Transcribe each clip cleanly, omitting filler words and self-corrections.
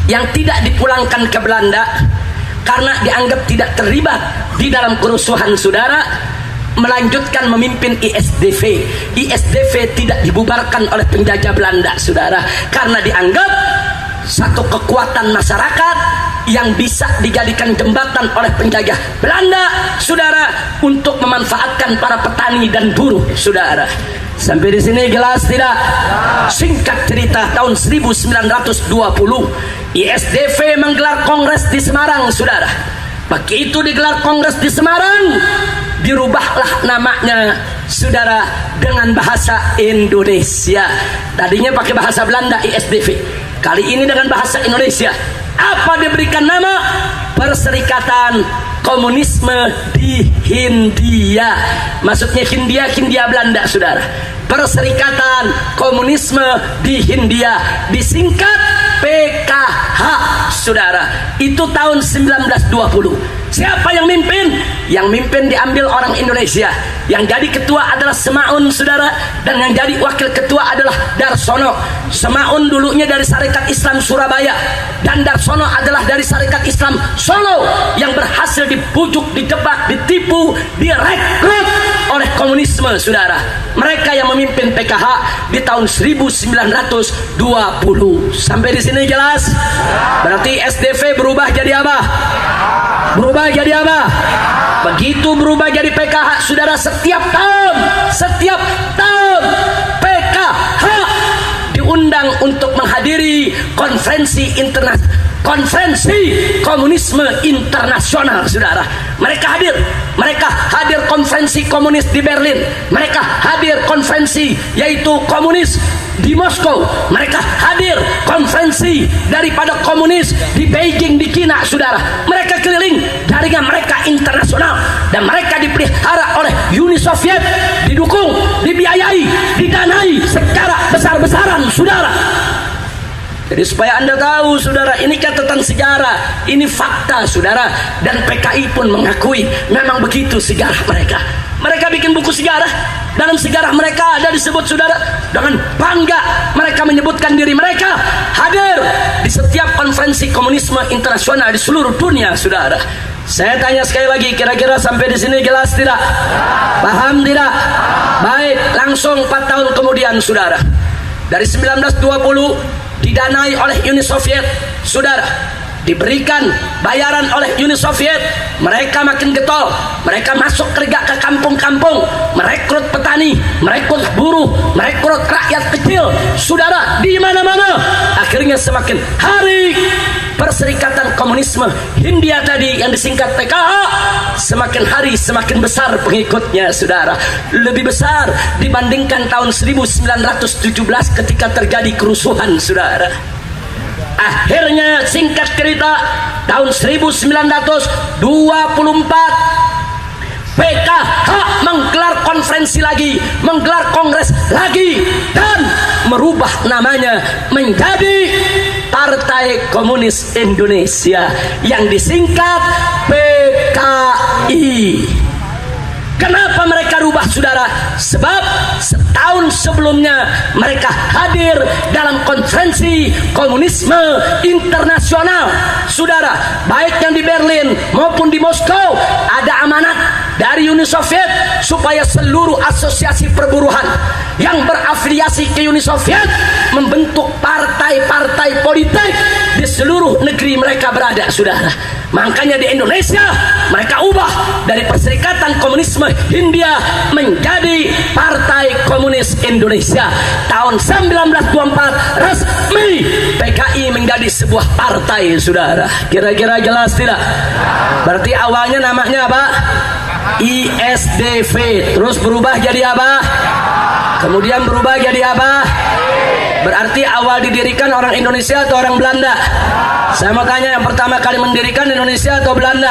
yang tidak dipulangkan ke Belanda karena dianggap tidak terlibat di dalam kerusuhan, saudara, melanjutkan memimpin ISDV. ISDV tidak dibubarkan oleh penjajah Belanda, saudara, karena dianggap satu kekuatan masyarakat yang bisa dijadikan jembatan oleh penjajah Belanda, saudara, untuk memanfaatkan para petani dan buruh, saudara. Sampai di sini jelas tidak? Singkat cerita, tahun 1920 ISDV menggelar kongres di Semarang, saudara. Begitu digelar kongres di Semarang, dirubahlah namanya, saudara, dengan bahasa Indonesia. Tadinya pakai bahasa Belanda ISDV, kali ini dengan bahasa Indonesia. Apa diberikan nama? Perserikatan Komunisme di Hindia. Maksudnya Hindia Belanda, saudara. Perserikatan Komunisme di Hindia, disingkat PKH, saudara. Itu tahun 1920. Siapa yang mimpin? Yang mimpin diambil orang Indonesia. Yang jadi ketua adalah Semaun, saudara, dan yang jadi wakil ketua adalah Darsono. Semaun dulunya dari Sarekat Islam Surabaya, dan Darsono adalah dari Sarekat Islam Solo, yang berhasil dipujuk, dijebak, ditipu, direkrut oleh komunisme, saudara. Mereka yang memimpin PKH di tahun 1920. Sampai di sini jelas? Berarti SDV berubah jadi apa? Berubah jadi apa? Begitu berubah jadi PKH, saudara, setiap tahun PKH diundang untuk menghadiri konferensi komunisme internasional, saudara. Mereka hadir konferensi komunis di Berlin, mereka hadir konferensi yaitu komunis di Moskow, mereka hadir konferensi daripada komunis di Beijing, di China, saudara. Mereka keliling, jaringan mereka internasional, dan mereka dipelihara oleh Uni Soviet, didukung, dibiayai, didanai secara besar-besaran, saudara. Jadi supaya Anda tahu, saudara, ini catatan sejarah, ini fakta, saudara. Dan PKI pun mengakui memang begitu sejarah mereka. Mereka bikin buku sejarah. Dalam sejarah mereka ada disebut, saudara, dengan bangga mereka menyebutkan diri mereka hadir di setiap konferensi komunisme internasional di seluruh dunia, saudara. Saya tanya sekali lagi, kira-kira sampai di sini jelas tidak? Paham tidak? Baik, langsung 4 tahun kemudian, saudara, dari 1920 didanai oleh Uni Soviet, saudara, diberikan bayaran oleh Uni Soviet. Mereka makin getol, mereka masuk kerja ke kampung-kampung, merekrut petani, merekrut buruh, merekrut rakyat kecil, saudara, di mana-mana. Akhirnya semakin hari Perserikatan Komunisme Hindia tadi yang disingkat PKH semakin hari semakin besar pengikutnya, saudara. Lebih besar dibandingkan tahun 1917 ketika terjadi kerusuhan, saudara. Akhirnya singkat cerita, tahun 1924 PKH menggelar konferensi lagi, menggelar kongres lagi, dan merubah namanya menjadi Partai Komunis Indonesia yang disingkat PKI. Kenapa mereka rubah, saudara? Sebab setahun sebelumnya mereka hadir dalam konferensi komunisme internasional, saudara. Baik yang di Berlin maupun di Moskow, ada amanat dari Uni Soviet supaya seluruh asosiasi perburuhan yang berafiliasi ke Uni Soviet membentuk partai-partai politik di seluruh negeri mereka berada, saudara. Makanya di Indonesia mereka ubah dari Perserikatan Komunisme Hindia menjadi Partai Komunis Indonesia. Tahun 1924 resmi PKI menjadi sebuah partai, saudara. Kira-kira jelas tidak? Berarti awalnya namanya apa? ISDV, terus berubah jadi apa? Kemudian berubah jadi apa? Berarti awal didirikan orang Indonesia atau orang Belanda? Saya mau tanya, yang pertama kali mendirikan Indonesia atau Belanda?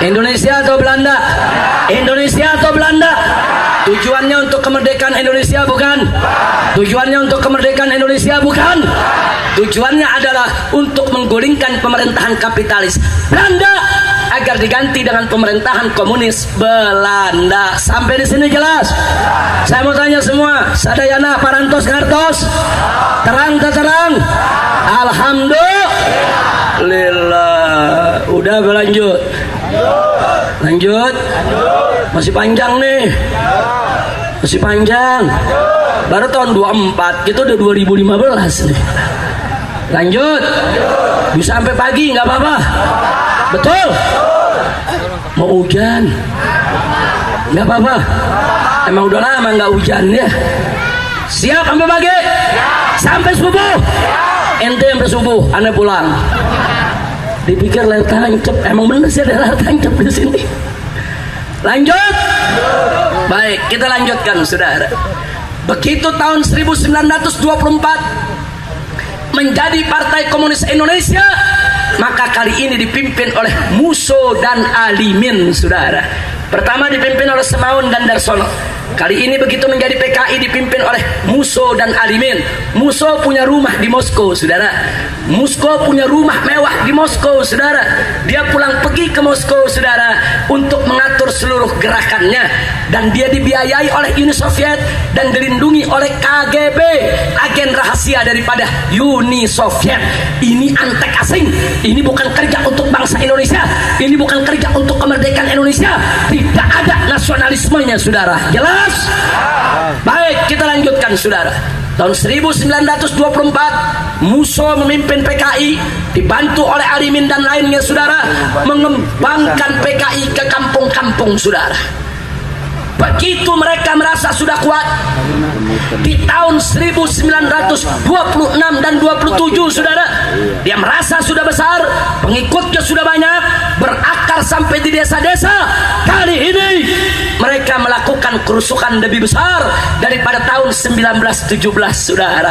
Indonesia atau Belanda? Indonesia atau Belanda? Tujuannya untuk kemerdekaan Indonesia bukan? Tujuannya untuk kemerdekaan Indonesia bukan? Tujuannya adalah untuk menggulingkan pemerintahan kapitalis Belanda agar diganti dengan pemerintahan komunis Belanda. Sampai di sini jelas? Saya mau tanya semua, sadayana parantos ngartos? Terang tak terang? Alhamdulillah. Udah berlanjut. Lanjut. Masih panjang nih. Masih panjang. Baru tahun 24, kita udah 2015 nih. Lanjut. Bisa sampai pagi nggak apa-apa. Betul. Mau hujan nggak apa-apa. Emang udah lama nggak hujan ya. Siap sampai pagi? Sampai subuh? Ente sampai subuh, aneh pulang. Dipikir layar tancap, emang bener sih ada layar tancap di sini. Lanjut. Baik, kita lanjutkan saudara. Begitu tahun 1924 menjadi Partai Komunis Indonesia, maka kali ini dipimpin oleh Musso dan Alimin saudara. Pertama dipimpin oleh Semaun dan Darsono. Kali ini begitu menjadi PKI dipimpin oleh Musso dan Alimin. Musso punya rumah di Moskow saudara. Musso punya rumah mewah di Moskow saudara. Dia pulang pergi ke Moskow saudara untuk mengatur seluruh gerakannya. Dan dia dibiayai oleh Uni Soviet dan dilindungi oleh KGB, agen rahasia daripada Uni Soviet. Ini antek asing. Ini bukan kerja untuk bangsa Indonesia. Ini bukan kerja untuk kemerdekaan Indonesia. Tidak ada nasionalismenya saudara. Jelas? Baik, kita lanjutkan saudara. Tahun 1924 Musso memimpin PKI dibantu oleh Alimin dan lainnya saudara, mengembangkan PKI ke kampung-kampung saudara. Begitu mereka merasa sudah kuat, di tahun 1926 dan 27 saudara, dia merasa sudah besar, pengikutnya sudah banyak, berakar sampai di desa-desa. Kali ini mereka melakukan kerusuhan lebih besar daripada tahun 1917 saudara.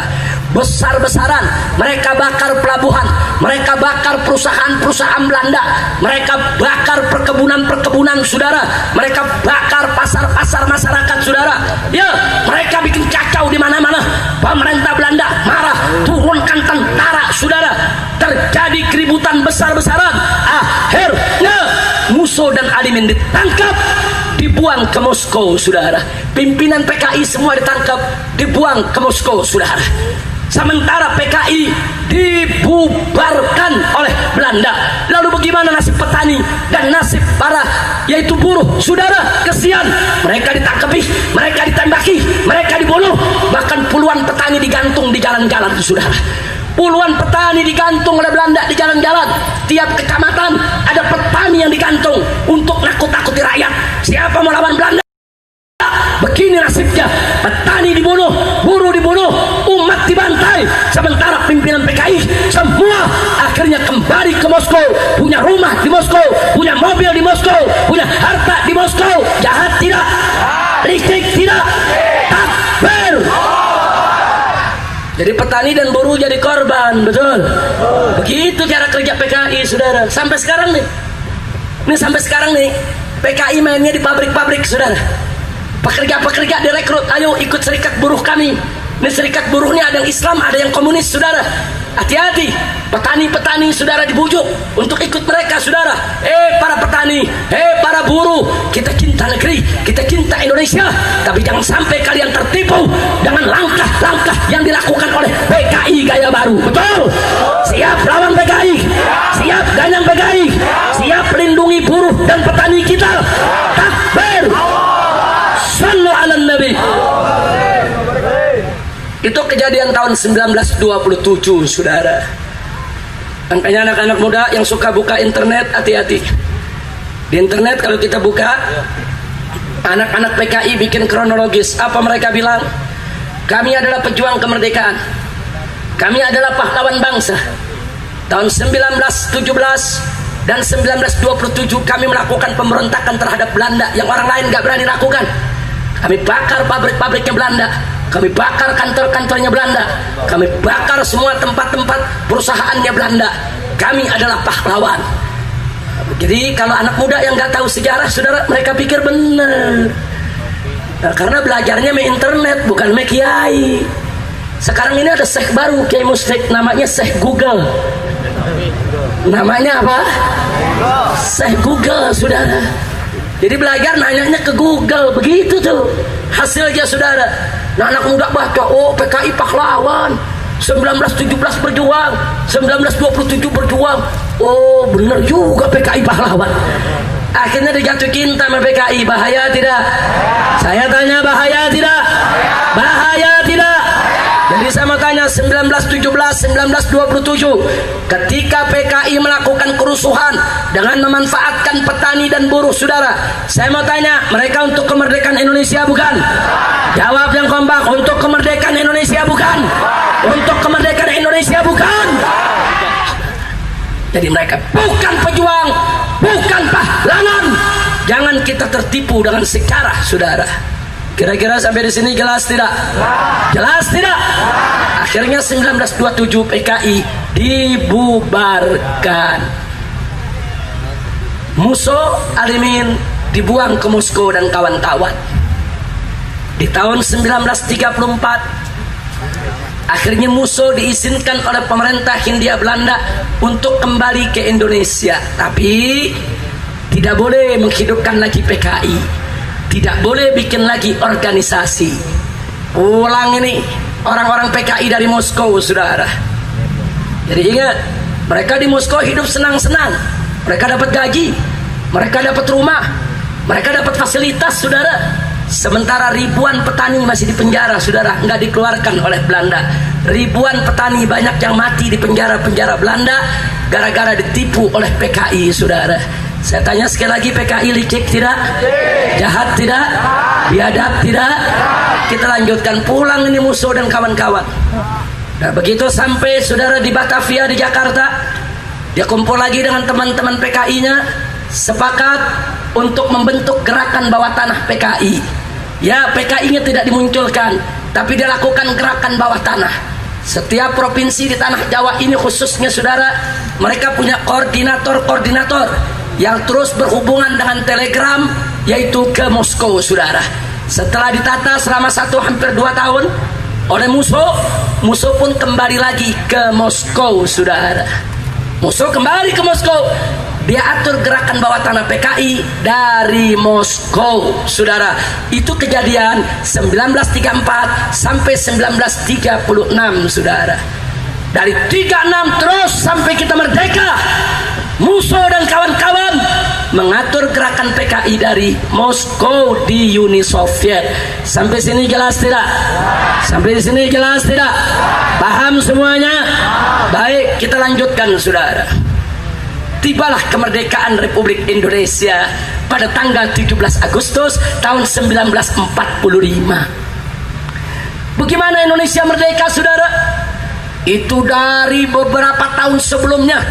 Besar-besaran mereka bakar pelabuhan, mereka bakar perusahaan-perusahaan Belanda, mereka bakar perkebunan-perkebunan saudara, mereka bakar pasar-pasar masyarakat saudara. Ya, mereka bikin kacau di mana-mana. Pemerintah Belanda marah, turunkan tentara saudara. Terjadi keributan besar-besaran. Akhirnya Musso dan Alimin ditangkap, dibuang ke Moskow saudara. Pimpinan PKI semua ditangkap, dibuang ke Moskow saudara. Sementara PKI dibubarkan oleh Belanda. Lalu bagaimana nasib petani dan nasib para yaitu buruh saudara? Kesian, mereka ditangkapi, mereka ditembaki, mereka dibunuh. Bahkan puluhan petani digantung di jalan-jalan saudara. Puluhan petani digantung oleh Belanda di jalan-jalan. Tiap kecamatan ada petani yang digantung untuk nakut-nakuti rakyat. Siapa mau lawan Belanda? Begini nasibnya, petani dibunuh, buruh dibunuh, umat dibantai. Sementara pimpinan PKI semua akhirnya kembali ke Moskow, punya rumah di Moskow, punya mobil di Moskow, punya harta di Moskow. Jahat tidak? Listrik tidak? Takbir. Jadi petani dan buruh jadi korban, betul? Begitu cara kerja PKI saudara. Sampai sekarang nih, sampai sekarang nih PKI mainnya di pabrik-pabrik saudara. Pekerja-pekerja direkrut, ayo ikut serikat buruh kami. Ini serikat buruhnya ada yang Islam, ada yang komunis saudara. Hati-hati, petani-petani saudara dibujuk untuk ikut mereka saudara. Para petani, para buruh, kita cinta negeri, kita cinta Indonesia, tapi jangan sampai kalian tertipu dengan langkah-langkah yang dilakukan oleh PKI gaya baru. Betul? Siap lawan PKI, siap ganyang PKI, siap lindungi buruh dan petani kita. Takbir. Sallu ala Nabi. Itu kejadian tahun 1927 saudara. Makanya anak-anak muda yang suka buka internet, hati-hati. Di internet kalau kita buka, anak-anak PKI bikin kronologis. Apa mereka bilang? Kami adalah pejuang kemerdekaan, kami adalah pahlawan bangsa. Tahun 1917 dan 1927 kami melakukan pemberontakan terhadap Belanda yang orang lain gak berani lakukan. Kami bakar pabrik-pabriknya Belanda, kami bakar kantor-kantornya Belanda, kami bakar semua tempat-tempat perusahaannya Belanda. Kami adalah pahlawan. Jadi kalau anak muda yang nggak tahu sejarah saudara, mereka pikir benar. Nah, karena belajarnya me internet bukan me kiai. Sekarang ini ada syekh baru, kiai musyrik, namanya Syekh Google. Namanya apa? Syekh Google saudara. Jadi belajar nanyanya ke Google, begitu tuh hasilnya saudara. Nah, anak muda baca, oh PKI pahlawan, 1917 berjuang, 1927 berjuang. Oh bener juga PKI pahlawan. Akhirnya dijatuh cinta sama PKI. Bahaya tidak? Saya tanya, bahaya tidak? Bahaya tidak? Jadi saya mau tanya, 1917, 1927 ketika PKI melakukan kerusuhan dengan memanfaatkan petani dan buruh, saudara, saya mau tanya, mereka untuk kemerdekaan Indonesia bukan? Jawab yang kompak. Untuk kemerdekaan Indonesia bukan? Untuk kemerdekaan Indonesia bukan? Jadi mereka bukan pejuang, bukan pahlawan. Jangan kita tertipu dengan sejarah, saudara. Kira-kira sampai di sini jelas tidak? Jelas tidak? Akhirnya 1927 PKI dibubarkan. Musso Alimin dibuang ke Moskow dan kawan-kawan. Di tahun 1934 akhirnya Musso diizinkan oleh pemerintah Hindia Belanda untuk kembali ke Indonesia, tapi tidak boleh menghidupkan lagi PKI. Tidak boleh bikin lagi organisasi. Pulang ini orang-orang PKI dari Moskow, saudara. Jadi ingat, mereka di Moskow hidup senang-senang. Mereka dapat gaji, mereka dapat rumah, mereka dapat fasilitas, saudara. Sementara ribuan petani masih di penjara, saudara, nggak dikeluarkan oleh Belanda. Ribuan petani banyak yang mati di penjara-penjara Belanda gara-gara ditipu oleh PKI, saudara. Saya tanya sekali lagi, PKI licik tidak? Jahat tidak? Biadab tidak? Kita lanjutkan, pulang ini Musso dan kawan-kawan. Nah begitu sampai saudara di Batavia di Jakarta, dia kumpul lagi dengan teman-teman PKI-nya, sepakat untuk membentuk gerakan bawah tanah PKI. Ya, PKI-nya tidak dimunculkan, tapi dia lakukan gerakan bawah tanah. Setiap provinsi di tanah Jawa ini khususnya, saudara, mereka punya koordinator-koordinator yang terus berhubungan dengan telegram, yaitu ke Moskow, saudara. Setelah ditata selama hampir 2 tahun oleh Musso, Musso pun kembali lagi ke Moskow, saudara. Musso kembali ke Moskow, dia atur gerakan bawah tanah PKI dari Moskow, saudara. Itu kejadian 1934 sampai 1936, saudara. Dari 36 terus sampai kita merdeka, Musso dan kawan-kawan mengatur gerakan PKI dari Moskow di Uni Soviet. Sampai sini jelas tidak? Sampai sini jelas tidak? Paham semuanya? Baik, kita lanjutkan, saudara. Tibalah kemerdekaan Republik Indonesia pada tanggal 17 Agustus tahun 1945. Bagaimana Indonesia merdeka, saudara? Itu dari beberapa tahun sebelumnya,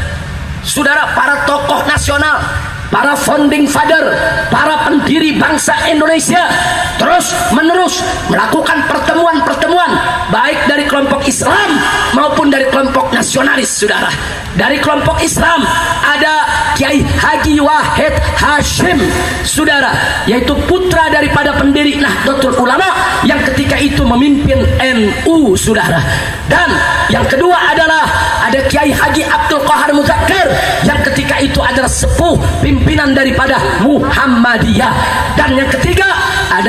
saudara, para tokoh nasional, para founding father, para pendiri bangsa Indonesia terus menerus melakukan pertemuan-pertemuan, baik dari kelompok Islam maupun dari kelompok nasionalis, saudara. Dari kelompok Islam ada Kiai Haji Wahid Hashim, saudara, yaitu putra daripada pendiri Nahdlatul Ulama yang ketika itu memimpin NU, saudara. Dan yang kedua adalah ada Kiai Haji Abdul Qahar Muzakkir yang ketika itu adalah sepuh pimpinan daripada Muhammadiyah. Dan yang ketiga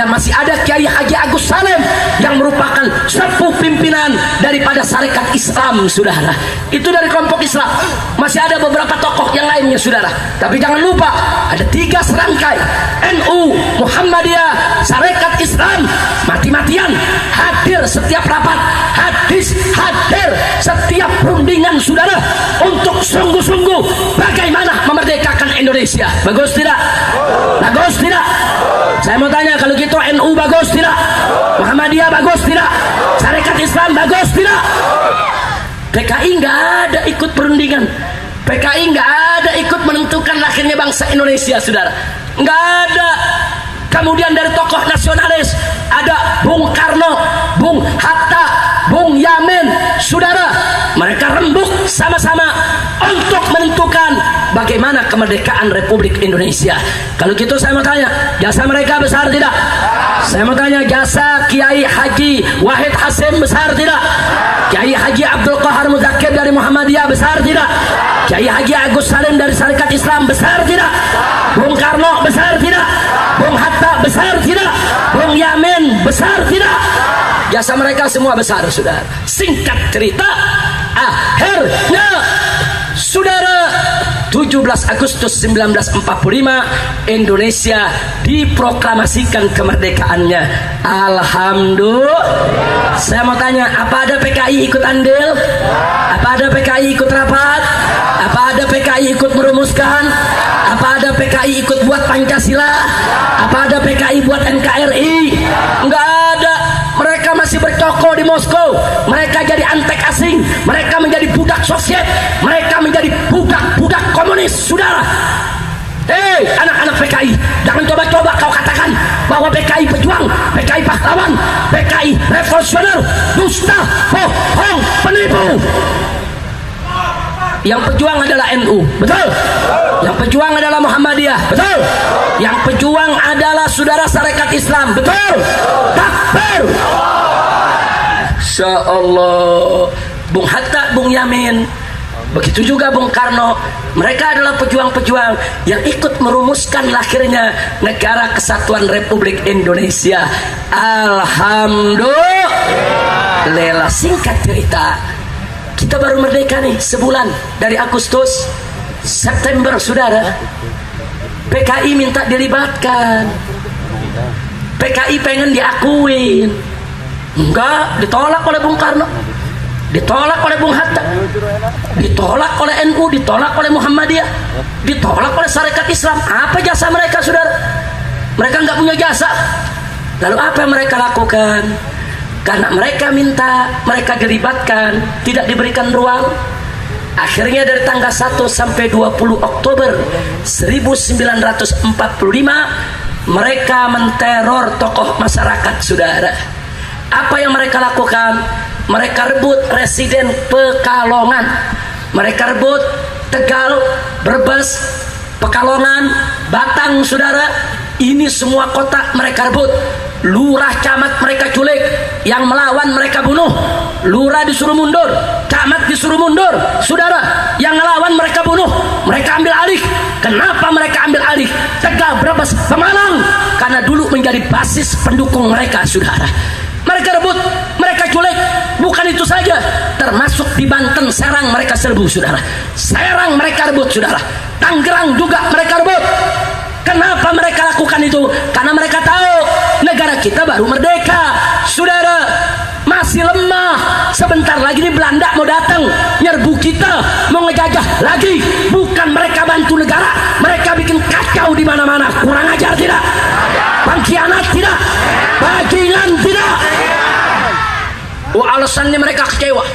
masih ada Kiai Haji Agus Salim yang merupakan sepuh pimpinan daripada Sarekat Islam, saudara. Itu dari kelompok Islam. Masih ada beberapa tokoh yang lainnya, saudara. Tapi jangan lupa ada 3 serangkai, NU, Muhammadiyah, Sarekat Islam, mati-matian hadir setiap rapat, hadir setiap perundingan, saudara, untuk sungguh-sungguh bagaimana memerdekakan Indonesia. Bagus tidak? Bagus tidak? Saya mau tanya, kalau gitu NU bagus tidak? Muhammadiyah bagus tidak? Sarekat Islam bagus tidak? PKI nggak ada ikut perundingan. PKI nggak ada ikut menentukan lahirnya bangsa Indonesia, saudara. Nggak ada. Kemudian dari tokoh nasionalis ada Bung Karno, Bung Hatta, Bung Yamin, saudara. Mereka rembuk sama-sama untuk menentukan bagaimana kemerdekaan Republik Indonesia. Kalau gitu saya mau tanya, jasa mereka besar tidak? Saya mau tanya, jasa Kiai Haji Wahid Hashim besar tidak? Kiai Haji Abdul Qahar Muzakkir dari Muhammadiyah besar tidak? Kiai Haji Agus Salim dari Sarekat Islam besar tidak? Bung Karno besar tidak? Bung Hatta besar tidak? Bung Yamin besar tidak? Jasa mereka semua besar, saudara. Singkat cerita, akhirnya saudara 17 Agustus 1945 Indonesia diproklamasikan kemerdekaannya. Alhamdulillah. Saya mau tanya, apa ada PKI ikut andil? Apa ada PKI ikut rapat? Apa ada PKI ikut merumuskan? Apa ada PKI ikut buat Pancasila? Apa ada PKI buat NKRI? Enggak ada. Mereka masih bercokol di Moskow. Mereka jadi antek asing. Mereka menjadi budak Soviet. Mereka menjadi budak-budak komunis. Saudara, hei anak-anak PKI, jangan coba-coba kau katakan bahwa PKI pejuang, PKI pahlawan, PKI revolusioner, dusta, bohong, penipu. Yang pejuang adalah NU, betul. Yang pejuang adalah Muhammadiyah, betul. Yang pejuang adalah saudara Sarekat Islam, betul. Takbir. Insya Allah. Bung Hatta, Bung Yamin, begitu juga Bung Karno, mereka adalah pejuang-pejuang yang ikut merumuskan lahirnya Negara Kesatuan Republik Indonesia. Alhamdulillah. Singkat cerita, kita baru merdeka nih sebulan dari Agustus. September saudara, PKI minta dilibatkan. PKI pengen diakuin, enggak, ditolak oleh Bung Karno, ditolak oleh Bung Hatta, ditolak oleh NU, ditolak oleh Muhammadiyah, ditolak oleh Sarekat Islam. Apa jasa mereka saudara? Mereka nggak punya jasa. Lalu apa yang mereka lakukan? Karena mereka minta mereka dilibatkan, tidak diberikan ruang. Akhirnya dari tanggal 1 sampai 20 Oktober 1945 mereka menteror tokoh masyarakat saudara. Apa yang mereka lakukan? Mereka rebut residen Pekalongan, mereka rebut Tegal, Brebes, Pekalongan, Batang saudara. Ini semua kota mereka rebut. Lurah camat mereka culik, yang melawan mereka bunuh. Lurah disuruh mundur, camat disuruh mundur saudara. Yang melawan mereka bunuh, mereka ambil alih. Kenapa mereka ambil alih Tegal, Brebes, Pemalang? Karena dulu menjadi basis pendukung mereka saudara. Mereka rebut, mereka culik. Bukan itu saja, termasuk di Banten, Serang mereka serbu saudara. Serang mereka rebut saudara. Tangerang juga mereka rebut. Kenapa mereka lakukan itu? Karena mereka tahu negara kita baru merdeka saudara, masih lemah. Sebentar lagi nih Belanda mau datang nyerbu kita, mau ngejajah lagi. Bukan mereka bantu negara, mereka bikin kacau di mana-mana. Kurang ajar tidak? Pengkhianat tidak? Bajingan tidak? Oh, alasannya mereka kecewa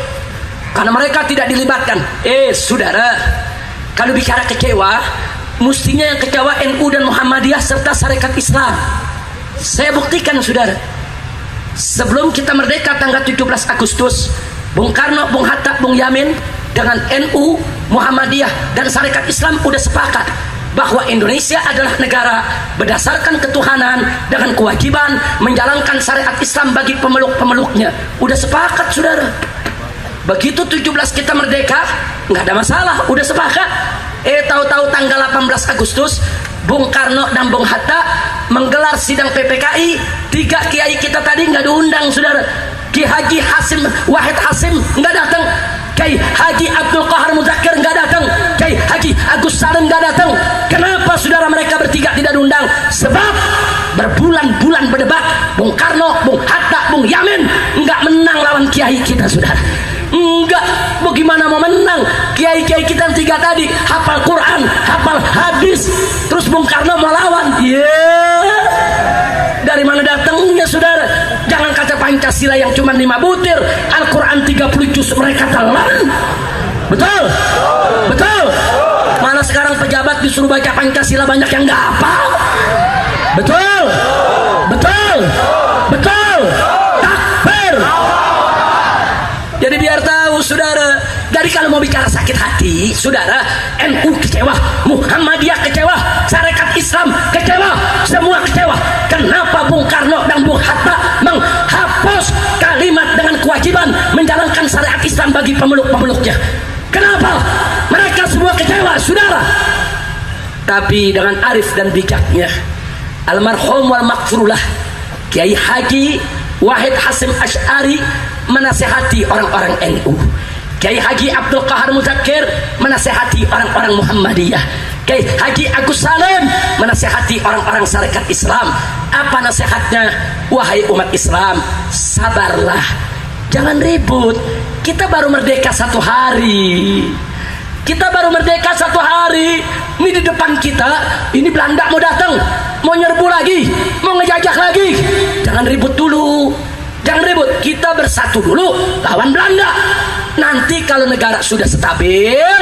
karena mereka tidak dilibatkan. Saudara, kalau bicara kecewa, mestinya yang kecewa NU dan Muhammadiyah serta Sarekat Islam. Saya buktikan saudara, sebelum kita merdeka tanggal 17 Agustus, Bung Karno, Bung Hatta, Bung Yamin dengan NU, Muhammadiyah dan Sarekat Islam udah sepakat bahwa Indonesia adalah negara berdasarkan ketuhanan dengan kewajiban menjalankan syariat Islam bagi pemeluk-pemeluknya. Udah sepakat saudara. Begitu 17 kita merdeka, nggak ada masalah, udah sepakat. Tahu-tahu tanggal 18 Agustus Bung Karno dan Bung Hatta menggelar sidang PPKI. 3 kiai kita tadi nggak diundang saudara. Ki Haji Hasim Wahid Hasim nggak datang, Kiai Haji Abdul Qahar Muzakir nggak datang, Kiai Haji Agus Salim nggak datang. Kenapa saudara mereka bertiga tidak diundang? Sebab berbulan-bulan berdebat, Bung Karno, Bung Hatta, Bung Yamin nggak menang lawan kiai kita saudara. Enggak, bagaimana mau menang? Kiai-kiai kita yang 3 tadi hafal Quran, hafal hadis, terus Bung Karno mau lawan. Dari mana datangnya saudara? Jangan kata Pancasila yang cuma 5 butir, Al-Quran 30 juz mereka telan. Betul? Betul? Malah sekarang pejabat disuruh baca Pancasila banyak yang nggak hafal. Betul? Betul? Betul? Takbir. Jadi biar tahu saudara. Jadi kalau mau bicara sakit hati saudara, NU kecewa, Muhammadiyah kecewa, Sarekat Islam kecewa, semua kecewa. Kenapa Bung Karno dan Bung Hatta menghapus kalimat dengan kewajiban menjalankan syariat Islam bagi pemeluk-pemeluknya? Kenapa? Mereka semua kecewa saudara. Tapi dengan arif dan bijaknya almarhum wal maghfurullah Kiai Haji Wahid Hasim Asy'ari menasihati orang-orang NU. Kiai Haji Abdul Qahar Muzakir menasehati orang-orang Muhammadiyah. Kiai Haji Agus Salim menasehati orang-orang Sarekat Islam. Apa nasihatnya? Wahai umat Islam, sabarlah, jangan ribut. Kita baru merdeka 1 hari. Kita baru merdeka 1 hari. Ini di depan kita, ini Belanda mau datang, mau nyerbu lagi, mau ngejajah lagi. Jangan ribut dulu. Jangan ribut, kita bersatu dulu lawan Belanda. Nanti kalau negara sudah stabil,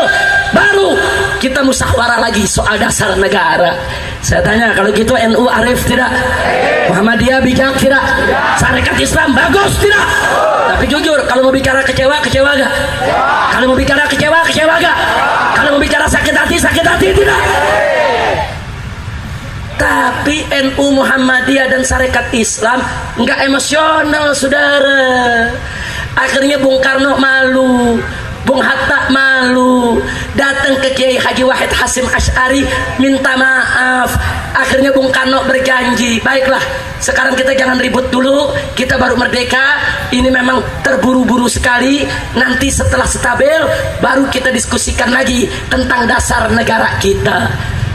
baru kita musyawarah lagi soal dasar negara. Saya tanya, kalau gitu NU arif tidak? Muhammadiyah bijak tidak? Sarekat Islam bagus tidak? Tapi jujur, kalau mau bicara kecewa, kecewa gak? Kalau mau bicara kecewa, kecewa gak? Kalau mau bicara sakit hati tidak? Tapi NU Muhammadiyah dan Sarekat Islam nggak emosional, saudara. Akhirnya Bung Karno malu, Bung Hatta malu, datang ke Kiai Haji Wahid Hasyim Asy'ari minta maaf. Akhirnya Bung Karno berjanji, baiklah, sekarang kita jangan ribut dulu, kita baru merdeka, ini memang terburu-buru sekali, nanti setelah stabil baru kita diskusikan lagi tentang dasar negara kita.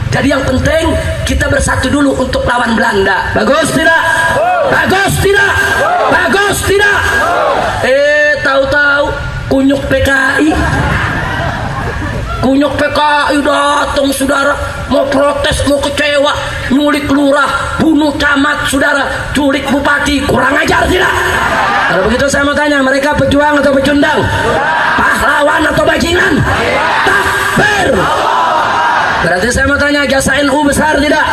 Jadi yang penting kita bersatu dulu untuk lawan Belanda. Bagus tidak? Bagus tidak? Bagus tidak? Tahu-tahu kunyuk PKI. Kunyuk PKI datang, saudara, mau protes, mau kecewa, nyulik lurah, bunuh camat, saudara, culik bupati. Kurang ajar tidak? Kalau begitu saya mau tanya, mereka pejuang atau pecundang? Pahlawan atau bajingan? Takbir! Berarti saya mau tanya, jasa NU besar tidak?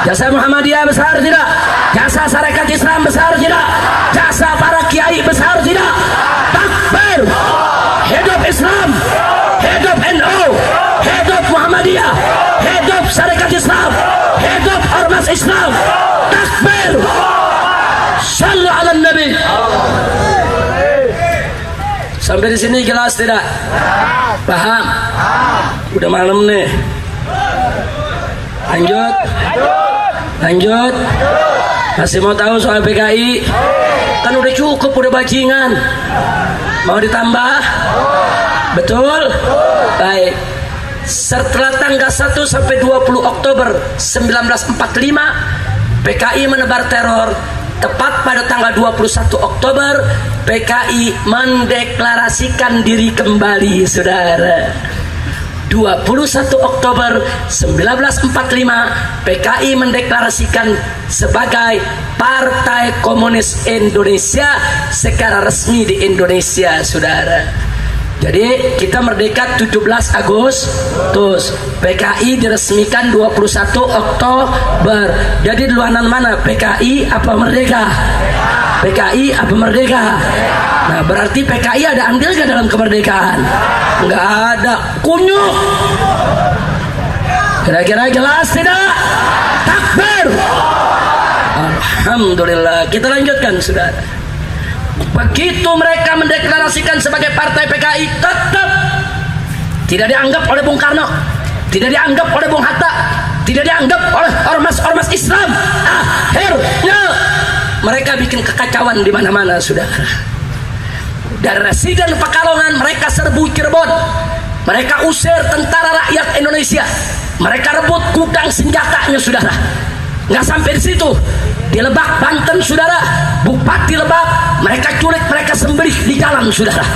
Jasa Muhammadiyah besar tidak? Jasa Sarekat Islam besar tidak? Jasa para kiai besar tidak? Takbir! Hidup Islam! Hidup NU! Hidup Muhammadiyah! Hidup Sarekat Islam! Hidup Ormas Islam! Takbir! Shallu ala Nabi! Sampai di sini jelas tidak? Paham? Udah malam nih. Lanjut. Masih mau tahu soal PKI? Kan udah cukup, udah bajingan. Mau ditambah? Betul? Baik. Setelah tanggal 1 sampai 20 Oktober 1945, PKI menebar teror. Tepat pada tanggal 21 Oktober, PKI mendeklarasikan diri kembali, saudara. 21 Oktober 1945 PKI mendeklarasikan sebagai Partai Komunis Indonesia secara resmi di Indonesia, saudara. Jadi kita merdeka 17 Agustus, PKI diresmikan 21 Oktober. Jadi duluanan mana, PKI apa merdeka? PKI apa merdeka? Nah, berarti PKI ada andil gak dalam kemerdekaan? Nggak ada. Kunyuk. Kira-kira jelas tidak? Takbir! Alhamdulillah. Kita lanjutkan, saudara. Begitu mereka mendeklarasikan sebagai partai PKI, tetap tidak dianggap oleh Bung Karno, tidak dianggap oleh Bung Hatta, tidak dianggap oleh ormas-ormas Islam. Akhirnya mereka bikin kekacauan di mana-mana, saudara. Dari Residen Pekalongan mereka serbu Cirebon, mereka usir tentara rakyat Indonesia, mereka rebut gudang senjatanya, saudara. Nggak sampai di situ, di Lebak, Banten, saudara, Bupati Lebak mereka culik, mereka sembelih di jalan, saudara.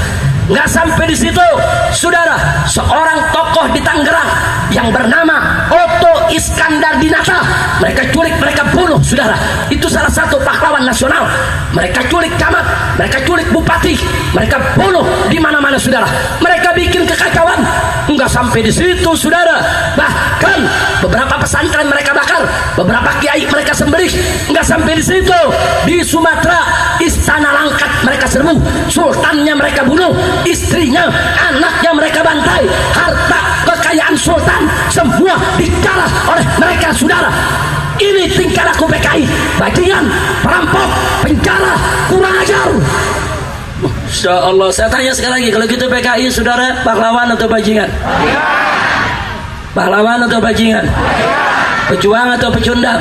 Nggak sampai di situ, saudara, seorang tokoh di Tangerang yang bernama Otto Iskandar Dinata mereka culik, mereka bunuh, saudara. Itu salah satu pahlawan nasional. Mereka culik camat, mereka culik bupati, mereka bunuh di mana-mana, saudara. Mereka bikin kekacauan. Nggak sampai di situ, saudara. Bahkan beberapa pesantren mereka bakar, beberapa kiai mereka sembelih. Nggak sampai di situ, di Sumatera Istana Langkat mereka serbu, sultannya mereka bunuh, istrinya, anaknya mereka bantai, harta kekayaan sultan semua dicalas oleh mereka, saudara. Ini tingkah laku PKI, bajingan, perampok, penjara, kurang ajar. Insya Allah. Saya tanya sekali lagi, kalau gitu PKI, saudara, pahlawan atau bajingan? Pahlawan atau bajingan? Pejuang atau pecundang?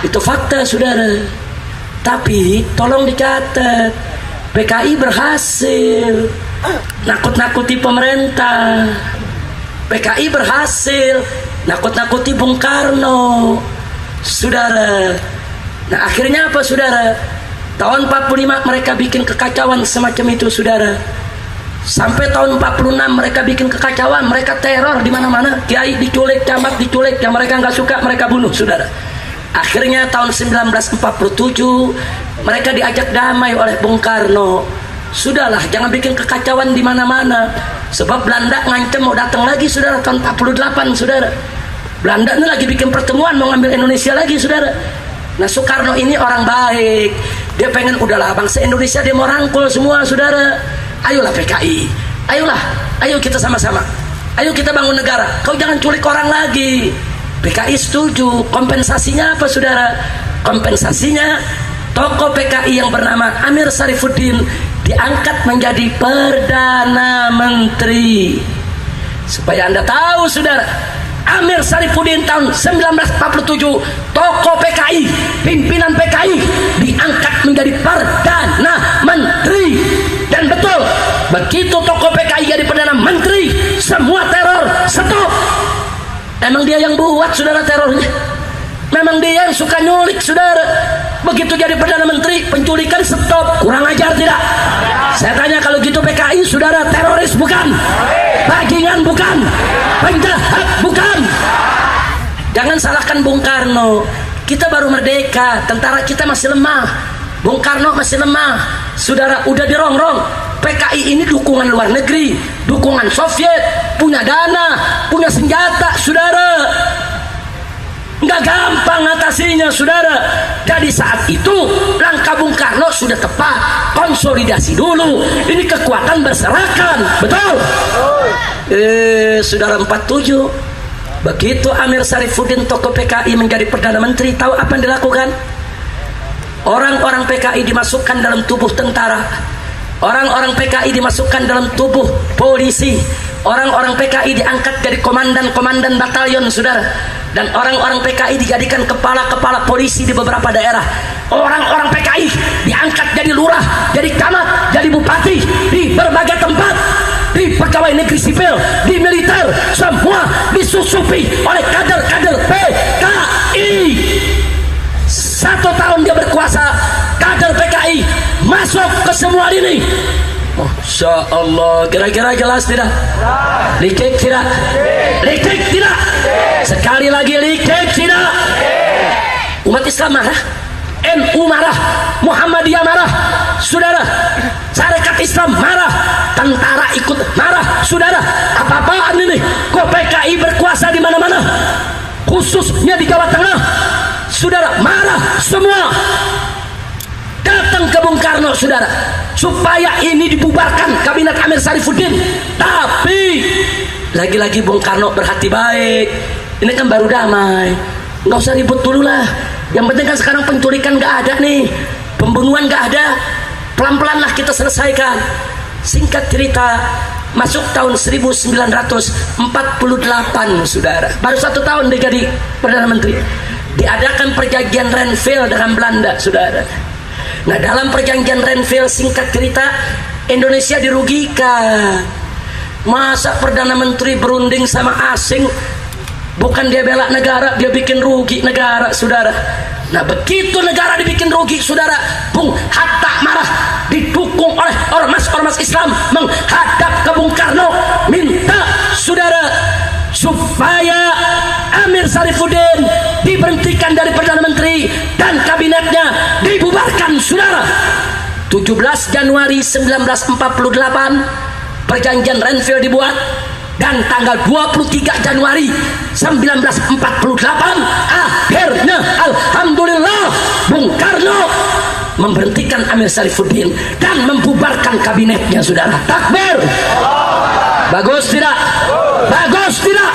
Itu fakta, saudara. Tapi tolong dicatat, PKI berhasil. nakut-nakuti pemerintah. PKI berhasil nakut-nakuti Bung Karno, saudara. Nah akhirnya apa, saudara? Tahun 45 mereka bikin kekacauan semacam itu, saudara. Sampai tahun 46 mereka bikin kekacauan, mereka teror di mana-mana, kiai diculik, camat diculik, yang mereka nggak suka mereka bunuh, saudara. Akhirnya tahun 1947 mereka diajak damai oleh Bung Karno. Sudahlah, jangan bikin kekacauan di mana-mana. Sebab Belanda ngancam mau datang lagi, saudara, tahun 48, saudara. Belanda ini lagi bikin pertemuan mau ngambil Indonesia lagi, saudara. Nah Soekarno ini orang baik, dia pengen udahlah bangsa Indonesia dia mau rangkul semua, saudara. Ayolah PKI, ayolah, ayo kita sama-sama, ayo kita bangun negara. Kau jangan culik orang lagi. PKI setuju. Kompensasinya apa, saudara? Kompensasinya tokoh PKI yang bernama Amir Syarifuddin diangkat menjadi Perdana Menteri. Supaya Anda tahu, saudara, Amir Syarifuddin tahun 1947 tokoh PKI, pimpinan PKI, diangkat menjadi Perdana Menteri. Dan betul, begitu tokoh PKI jadi Perdana Menteri, semua teror stop. Emang dia yang buat, saudara, terornya. Memang dia yang suka nyulik, saudara. Begitu jadi Perdana Menteri, penculikan stop. Kurang ajar tidak? Saya tanya, kalau gitu PKI, saudara, teroris bukan? Bajingan bukan? Penjahat bukan? Jangan salahkan Bung Karno. Kita baru merdeka, tentara kita masih lemah, Bung Karno masih lemah, saudara. Udah dirongrong. PKI ini dukungan luar negeri, dukungan Soviet, punya dana, punya senjata, saudara. Nggak gampang atasinya, saudara. Jadi saat itu langkah Bung Karno sudah tepat. Konsolidasi dulu, ini kekuatan berserakan, betul? Saudara, 47 begitu Amir Syarifuddin tokoh PKI menjadi Perdana Menteri, tahu apa yang dilakukan? Orang-orang PKI dimasukkan dalam tubuh tentara, orang-orang PKI dimasukkan dalam tubuh polisi, orang-orang PKI diangkat jadi komandan-komandan batalion, saudara. Dan orang-orang PKI dijadikan kepala-kepala polisi di beberapa daerah. Orang-orang PKI diangkat jadi lurah, jadi camat, jadi bupati di berbagai tempat, di pegawai negeri sipil, di militer, semua disusupi oleh kader-kader PKI. 1 tahun dia berkuasa, kader PKI masuk ke semua lini. Masya Allah, kira-kira jelas tidak? Likik tidak? Likik tidak? Sekali lagi, likik tidak? Umat Islam marah, NU marah, Muhammadiyah marah, saudara. Syarikat Islam marah, tentara ikut marah, saudara. Apa-apaan ini? Kok PKI berkuasa di mana-mana, khususnya di Jawa Tengah, saudara. Marah semua. Datang ke Bung Karno, saudara, supaya ini dibubarkan kabinet Amir Syarifuddin. Tapi lagi-lagi Bung Karno berhati baik. Ini kan baru damai, nggak usah ribut dulu lah. Yang penting kan sekarang penculikan nggak ada nih, pembunuhan nggak ada, pelan-pelan lah kita selesaikan. Singkat cerita, masuk tahun 1948, saudara, baru 1 tahun dia jadi Perdana Menteri. Diadakan perjanjian Renville dengan Belanda, saudara. Nah, dalam perjanjian Renville, singkat cerita, Indonesia dirugikan. Masa Perdana Menteri berunding sama asing, bukan dia bela negara, dia bikin rugi negara, saudara. Nah, begitu negara dibikin rugi, saudara, Bung Hatta marah, didukung oleh ormas-ormas Islam, menghadap ke Bung Karno, minta, saudara, supaya Amir Syarifuddin diberhentikan dari Perdana Menteri dan kabinetnya dibubarkan, saudara. 17 Januari 1948 perjanjian Renville dibuat, dan tanggal 23 Januari 1948 akhirnya alhamdulillah Bung Karno memberhentikan Amir Syarifuddin dan membubarkan kabinetnya, saudara. Takbir. Bagus tidak? Bagus tidak?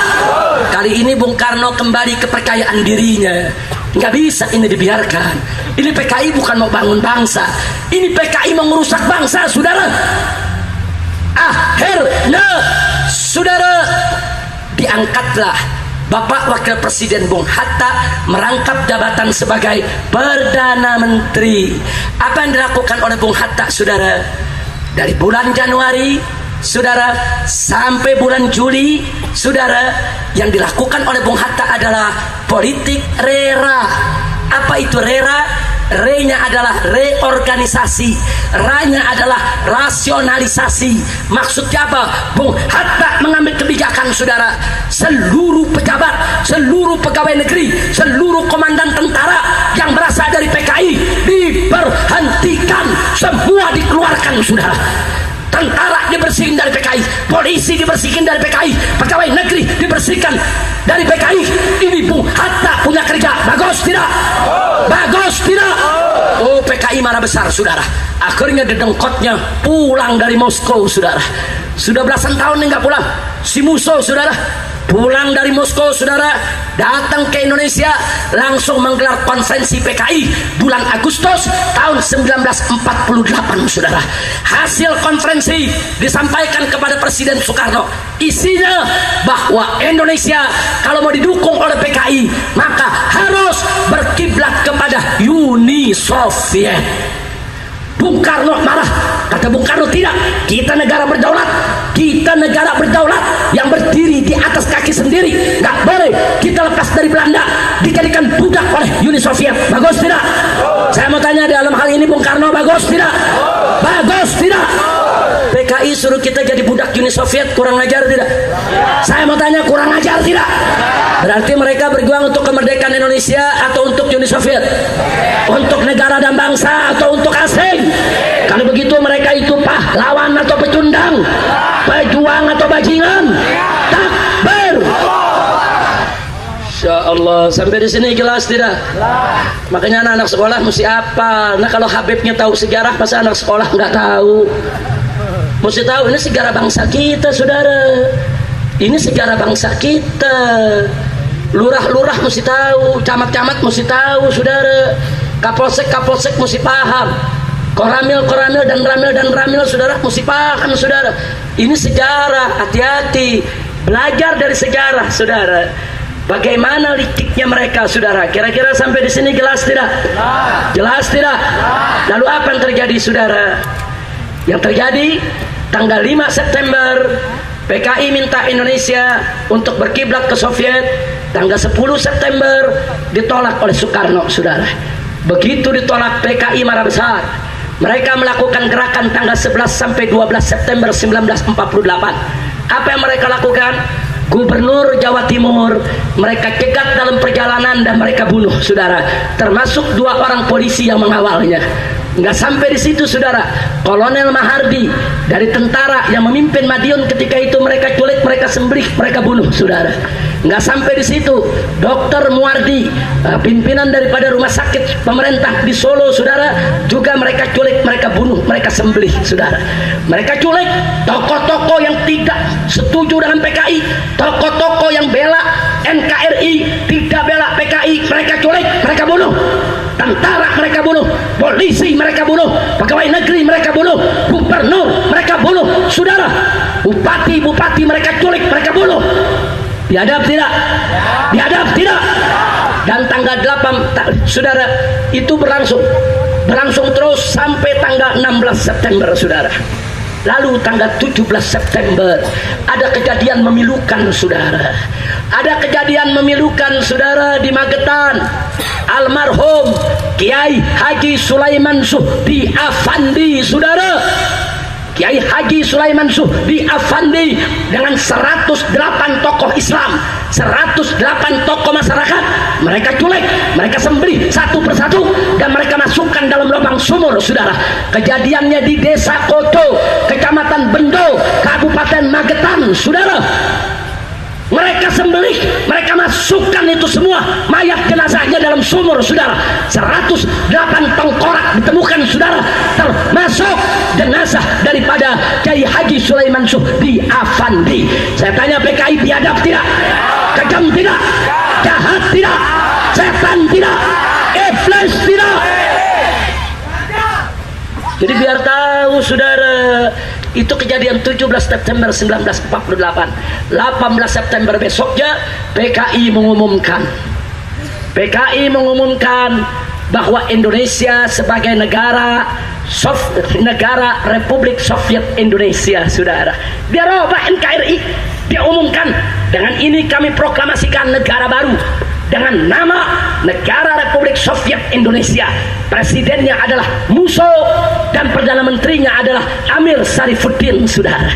Kali ini Bung Karno kembali kepercayaan dirinya. Nggak bisa ini dibiarkan. Ini PKI bukan mau bangun bangsa, ini PKI mau merusak bangsa, saudara. Akhirnya, saudara, diangkatlah Bapak Wakil Presiden Bung Hatta merangkap jabatan sebagai Perdana Menteri. Apa yang dilakukan oleh Bung Hatta, saudara? dari bulan Januari saudara sampai bulan Juli saudara, yang dilakukan oleh Bung Hatta adalah politik rera. Apa itu rera? Re-nya adalah reorganisasi, ra-nya adalah rasionalisasi. Maksudnya apa? Bung Hatta mengambil kebijakan saudara, seluruh pejabat, seluruh pegawai negeri, seluruh komandan tentara yang berasal dari PKI diberhentikan, semua dikeluarkan saudara. Tentara dibersihkan dari PKI, polisi dibersihkan dari PKI, pegawai negeri dibersihkan dari PKI. Ini Bung Hatta punya kerja. Bagus tidak? Bagus tidak? Oh, PKI marah besar saudara. Akhirnya dedengkotnya pulang dari Moskow saudara. Sudah belasan tahun nggak pulang. Si Musso saudara pulang dari Moskow saudara, datang ke Indonesia, langsung menggelar konferensi PKI bulan Agustus tahun 1948 saudara. Hasil konferensi disampaikan kepada Presiden Soekarno, isinya bahwa Indonesia kalau mau didukung oleh PKI maka harus berkiblat kepada Uni Soviet. Bung Karno marah, kata Bung Karno, tidak, kita negara berdaulat, kita negara berdaulat yang berdiri di atas kaki sendiri, nggak boleh kita lepas dari Belanda dijadikan budak oleh Uni Soviet. Bagus tidak? Saya mau tanya dalam hal ini Bung Karno, bagus tidak? Bagus tidak? PKI suruh kita jadi budak Uni Soviet, kurang ajar tidak? Saya mau tanya, kurang ajar tidak? Berarti mereka berjuang untuk kemerdekaan Indonesia atau untuk Uni Soviet? Untuk negara dan bangsa atau untuk asing? Kalau begitu mereka itu pahlawan atau pecundang? Pejuang atau bajingan? Takbir! Insya Allah, sampai di sini jelas tidak? Makanya anak-anak sekolah mesti apa? Nah, kalau Habibnya tahu sejarah, masa anak sekolah nggak tahu? Mesti tahu, ini sejarah bangsa kita saudara. Ini sejarah bangsa kita. Lurah-lurah mesti tahu, camat-camat mesti tahu saudara. Kapolsek mesti paham. Koramil dan ramil saudara mesti paham saudara. Ini sejarah, hati-hati. Belajar dari sejarah saudara. Bagaimana liciknya mereka saudara. Kira-kira sampai di sini jelas tidak? Jelas tidak? Lalu apa yang terjadi saudara? Yang terjadi tanggal 5 September PKI minta Indonesia untuk berkiblat ke Soviet. Tanggal 10 September ditolak oleh Soekarno saudara. Begitu ditolak, PKI marah besar. Mereka melakukan gerakan tanggal 11 sampai 12 September 1948. Apa yang mereka lakukan? Gubernur Jawa Timur mereka cegat dalam perjalanan dan mereka bunuh saudara, termasuk 2 orang polisi yang mengawalnya. Nggak sampai di situ saudara, Kolonel Mahardi dari tentara yang memimpin Madiun ketika itu mereka culik, mereka sembelih, mereka bunuh saudara. Nggak sampai di situ, Dr. Muardi, pimpinan daripada rumah sakit pemerintah di Solo saudara, juga mereka culik, mereka bunuh, mereka sembelih saudara. Mereka culik tokoh-tokoh yang tidak setuju dengan PKI, tokoh-tokoh yang bela NKRI, tidak bela PKI, mereka culik, mereka bunuh. Tentara mereka bunuh, polisi mereka bunuh, pegawai negeri mereka bunuh, gubernur mereka bunuh saudara, bupati mereka culik, mereka bunuh. Biadab tidak? Biadab tidak? Dan tanggal 8 saudara itu berlangsung terus sampai tanggal 16 September saudara. Lalu tanggal 17 September ada kejadian memilukan saudara. Ada kejadian memilukan saudara di Magetan. Almarhum Kiai Haji Sulaiman Suhdi Afandi saudara. Kiai Haji Sulaiman Suhdi Afandi dengan 108 tokoh Islam, 108 tokoh masyarakat, mereka culik, mereka sembelih satu persatu dan mereka masukkan dalam lubang sumur saudara. Kejadiannya di Desa Koto, Kecamatan Bendo, Kabupaten Magetan saudara. Mereka sembelih, mereka masukkan itu semua mayat jenazahnya dalam sumur saudara. 108 tengkorak ditemukan saudara, termasuk jenazah daripada Kiai Haji Sulaiman Suhdi Afandi. Saya tanya, PKI biadab tidak? Kejam tidak? Jahat tidak? Setan tidak? Iblis tidak? Jadi biar tahu saudara, itu kejadian 17 September 1948. 18 September besoknya PKI mengumumkan bahwa Indonesia sebagai negara negara Republik Soviet Indonesia, saudara. Dia robah NKRI, dia umumkan, dengan ini kami proklamasikan negara baru dengan nama Negara Republik Soviet Indonesia. Presidennya adalah Musso dan Perdana Menterinya adalah Amir Sarifuddin, saudara.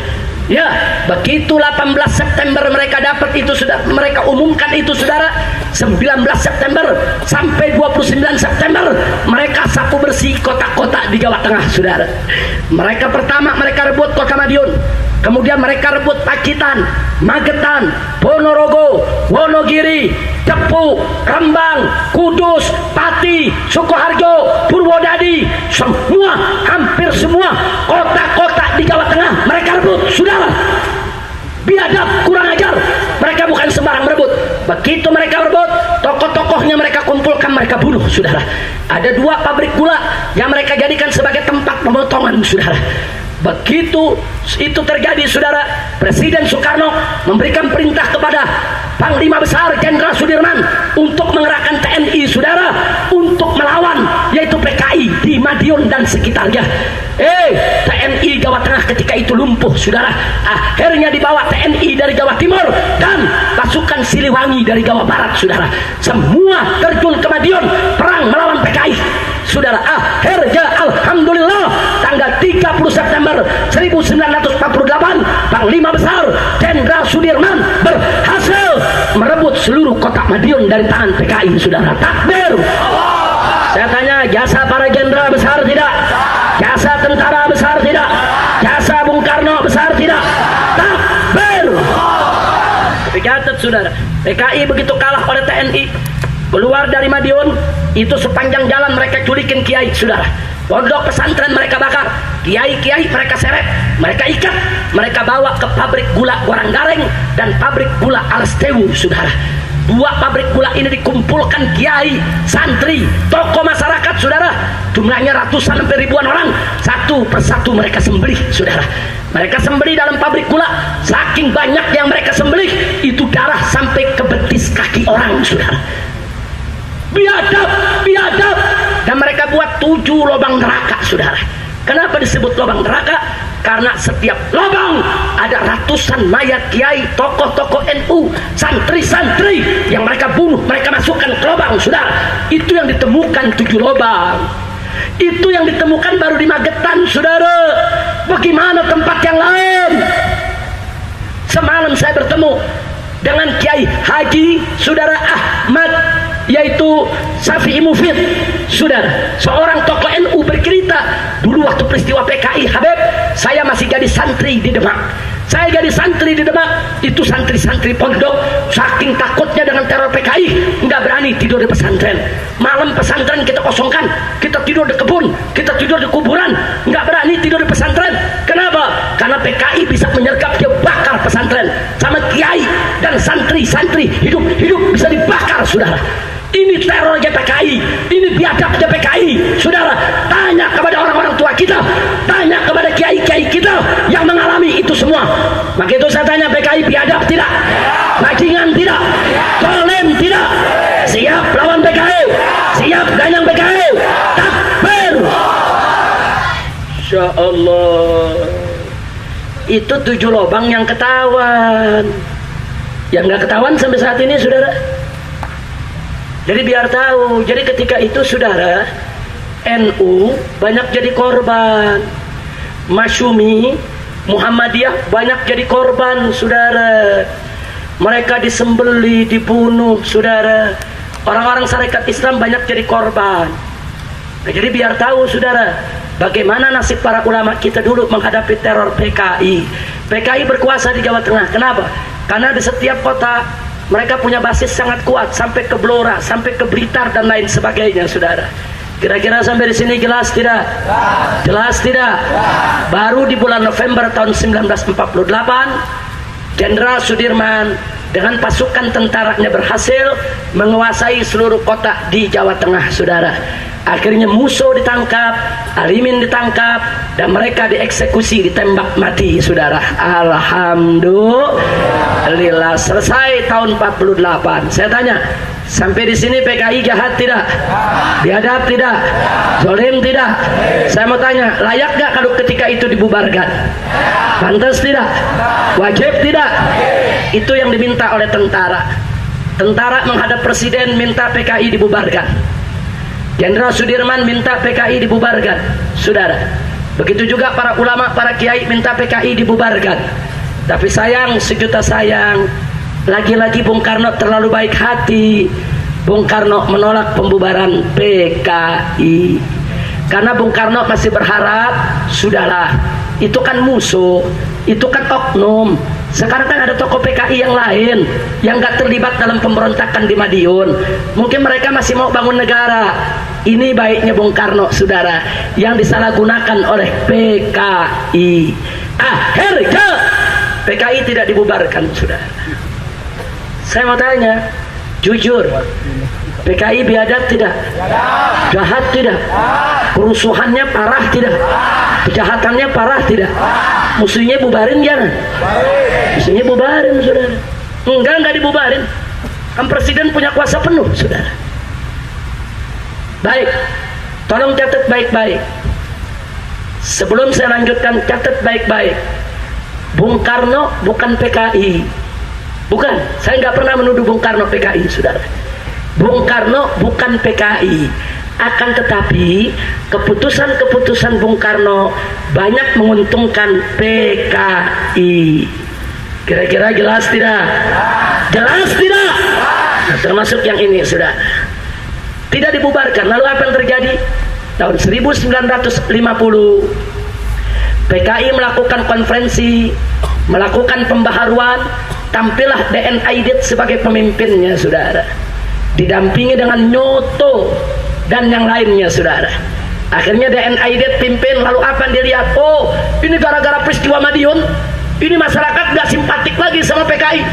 Ya, begitu 18 September mereka dapat itu, sudah mereka umumkan itu, saudara. 19 September sampai 29 September mereka sapu bersih kota-kota di Jawa Tengah, saudara. Mereka pertama mereka rebut Kota Madiun, kemudian mereka rebut Pacitan, Magetan, Ponorogo, Wonogiri, Depu, Rembang, Kudus, Pati, Sukoharjo, Purwodadi, semua, hampir semua kota-kota di Jawa Tengah mereka rebut, saudara. Biadab, kurang ajar, mereka bukan sembarang merebut. Begitu mereka rebut, tokoh-tokohnya mereka kumpulkan, mereka bunuh, saudara. Ada 2 pabrik gula yang mereka jadikan sebagai tempat pemotongan, saudara. Begitu itu terjadi, saudara, Presiden Soekarno memberikan perintah kepada Panglima Besar Jenderal Sudirman untuk mengerahkan TNI, saudara, untuk melawan yaitu PKI di Madiun dan sekitarnya. TNI Jawa Tengah ketika itu lumpuh, saudara. Akhirnya dibawa TNI dari Jawa Timur dan pasukan Siliwangi dari Jawa Barat, saudara. Semua terjun ke Madiun perang melawan PKI, saudara. Akhirnya alhamdulillah tanggal 30 September 1948 Panglima Besar Jenderal Sudirman berhasil merebut seluruh kota Madiun dari tangan PKI, saudara. Takbir. Saya tanya, jasa para jenderal besar tidak? Jasa tentara besar tidak? Jasa Bung Karno besar tidak? Takbir. Tapi catat, saudara, PKI begitu kalah oleh TNI, keluar dari Madiun, itu sepanjang jalan mereka culikin kiai, saudara. Pondok pesantren mereka bakar, kiai-kiai mereka seret, mereka ikat, mereka bawa ke pabrik gula Goranggareng dan pabrik gula Alstewu, saudara. 2 pabrik gula ini dikumpulkan kiai, santri, tokoh masyarakat, saudara. Jumlahnya ratusan sampai ribuan orang, satu persatu mereka sembelih, saudara. Mereka sembelih dalam pabrik gula, saking banyak yang mereka sembelih, itu darah sampai ke betis kaki orang, saudara. Biadab, biadab. Dan mereka buat 7 lubang neraka, saudara. Kenapa disebut lubang neraka? Karena setiap lubang ada ratusan mayat kiai, tokoh-tokoh NU, santri-santri yang mereka bunuh, mereka masukkan ke lubang, saudara. Itu yang ditemukan 7 lubang. Itu yang ditemukan baru di Magetan, saudara. Bagaimana tempat yang lain? Semalam saya bertemu dengan Kiai Haji Saudara Ahmad, yaitu Syafi'i Mufid, saudara, seorang tokoh NU, bercerita dulu waktu peristiwa PKI Habib, saya masih jadi santri di Demak. Saya jadi santri di Demak, itu santri-santri pondok saking takutnya dengan teror PKI, nggak berani tidur di pesantren. Malam pesantren kita kosongkan, kita tidur di kebun, kita tidur di kuburan, nggak berani tidur di pesantren. Kenapa? Karena PKI bisa menyergap, dia bakar pesantren. Sama kiai dan santri-santri hidup-hidup bisa dibakar, saudara. Ini terornya PKI, ini biadabnya PKI, saudara. Tanya kepada orang-orang tua kita, tanya kepada kiai-kiai kita yang mengalami itu semua. Maka itu saya tanya, PKI biadab tidak? Bajingan tidak? Zalim tidak? Siap lawan PKI? Siap ganyang PKI? Takbir. Insya Allah. Itu 7 lubang yang ketahuan. Yang nggak ketahuan sampai saat ini, saudara. Jadi biar tahu, jadi ketika itu, saudara, NU banyak jadi korban, Masyumi, Muhammadiyah banyak jadi korban, saudara. Mereka disembeli, dibunuh, saudara. Orang-orang Sarekat Islam banyak jadi korban. Nah, jadi biar tahu, saudara, bagaimana nasib para ulama kita dulu menghadapi teror PKI. PKI berkuasa di Jawa Tengah. Kenapa? Karena di setiap kota mereka punya basis sangat kuat, sampai ke Blora, sampai ke Blitar dan lain sebagainya, saudara. Kira-kira sampai di sini jelas tidak? Jelas tidak? Baru di bulan November tahun 1948, Jenderal Sudirman dengan pasukan tentaranya berhasil menguasai seluruh kota di Jawa Tengah, saudara. Akhirnya Muso ditangkap, Alimin ditangkap, dan mereka dieksekusi, ditembak mati, saudara. Alhamdulillah, selesai tahun 48. Saya tanya, sampai di sini PKI jahat tidak? Biadab tidak? Zolim tidak? Saya mau tanya, layak gak kalau ketika itu dibubarkan? Pantas tidak? Wajib tidak? Itu yang diminta oleh tentara. Tentara menghadap presiden minta PKI dibubarkan. Jenderal Sudirman minta PKI dibubarkan, saudara. Begitu juga para ulama, para kiai minta PKI dibubarkan. Tapi sayang, sejuta sayang, lagi-lagi Bung Karno terlalu baik hati. Bung Karno menolak pembubaran PKI karena Bung Karno masih berharap, sudahlah, itu kan musuh, itu kan oknum. Sekarang kan ada tokoh PKI yang lain yang gak terlibat dalam pemberontakan di Madiun. Mungkin mereka masih mau bangun negara. Ini baiknya Bung Karno, saudara, yang disalahgunakan oleh PKI. Akhirnya PKI tidak dibubarkan, saudara. Saya mau tanya, jujur, PKI biadab tidak? Jahat tidak? Kerusuhannya parah tidak? Kejahatannya parah tidak? Musuhnya bubarin jangan? Musuhnya bubarin, saudara. Enggak dibubarin. Kan presiden punya kuasa penuh, saudara. Baik, tolong catat baik-baik. Sebelum saya lanjutkan, catat baik-baik. Bung Karno bukan PKI. Bukan, saya nggak pernah menuduh Bung Karno PKI, saudara. Bung Karno bukan PKI. Akan tetapi keputusan-keputusan Bung Karno banyak menguntungkan PKI. Kira-kira jelas tidak? Jelas tidak? Nah, termasuk yang ini, sudah tidak dibubarkan. Lalu apa yang terjadi? Tahun 1950 PKI melakukan konferensi, melakukan pembaharuan. Tampillah DN Aidit sebagai pemimpinnya, saudara, didampingi dengan Nyoto dan yang lainnya, saudara. Akhirnya DN Aidit pimpin. Lalu apa yang dilihat? Oh, ini gara-gara peristiwa Madiun, ini masyarakat gak simpatik lagi sama PKI.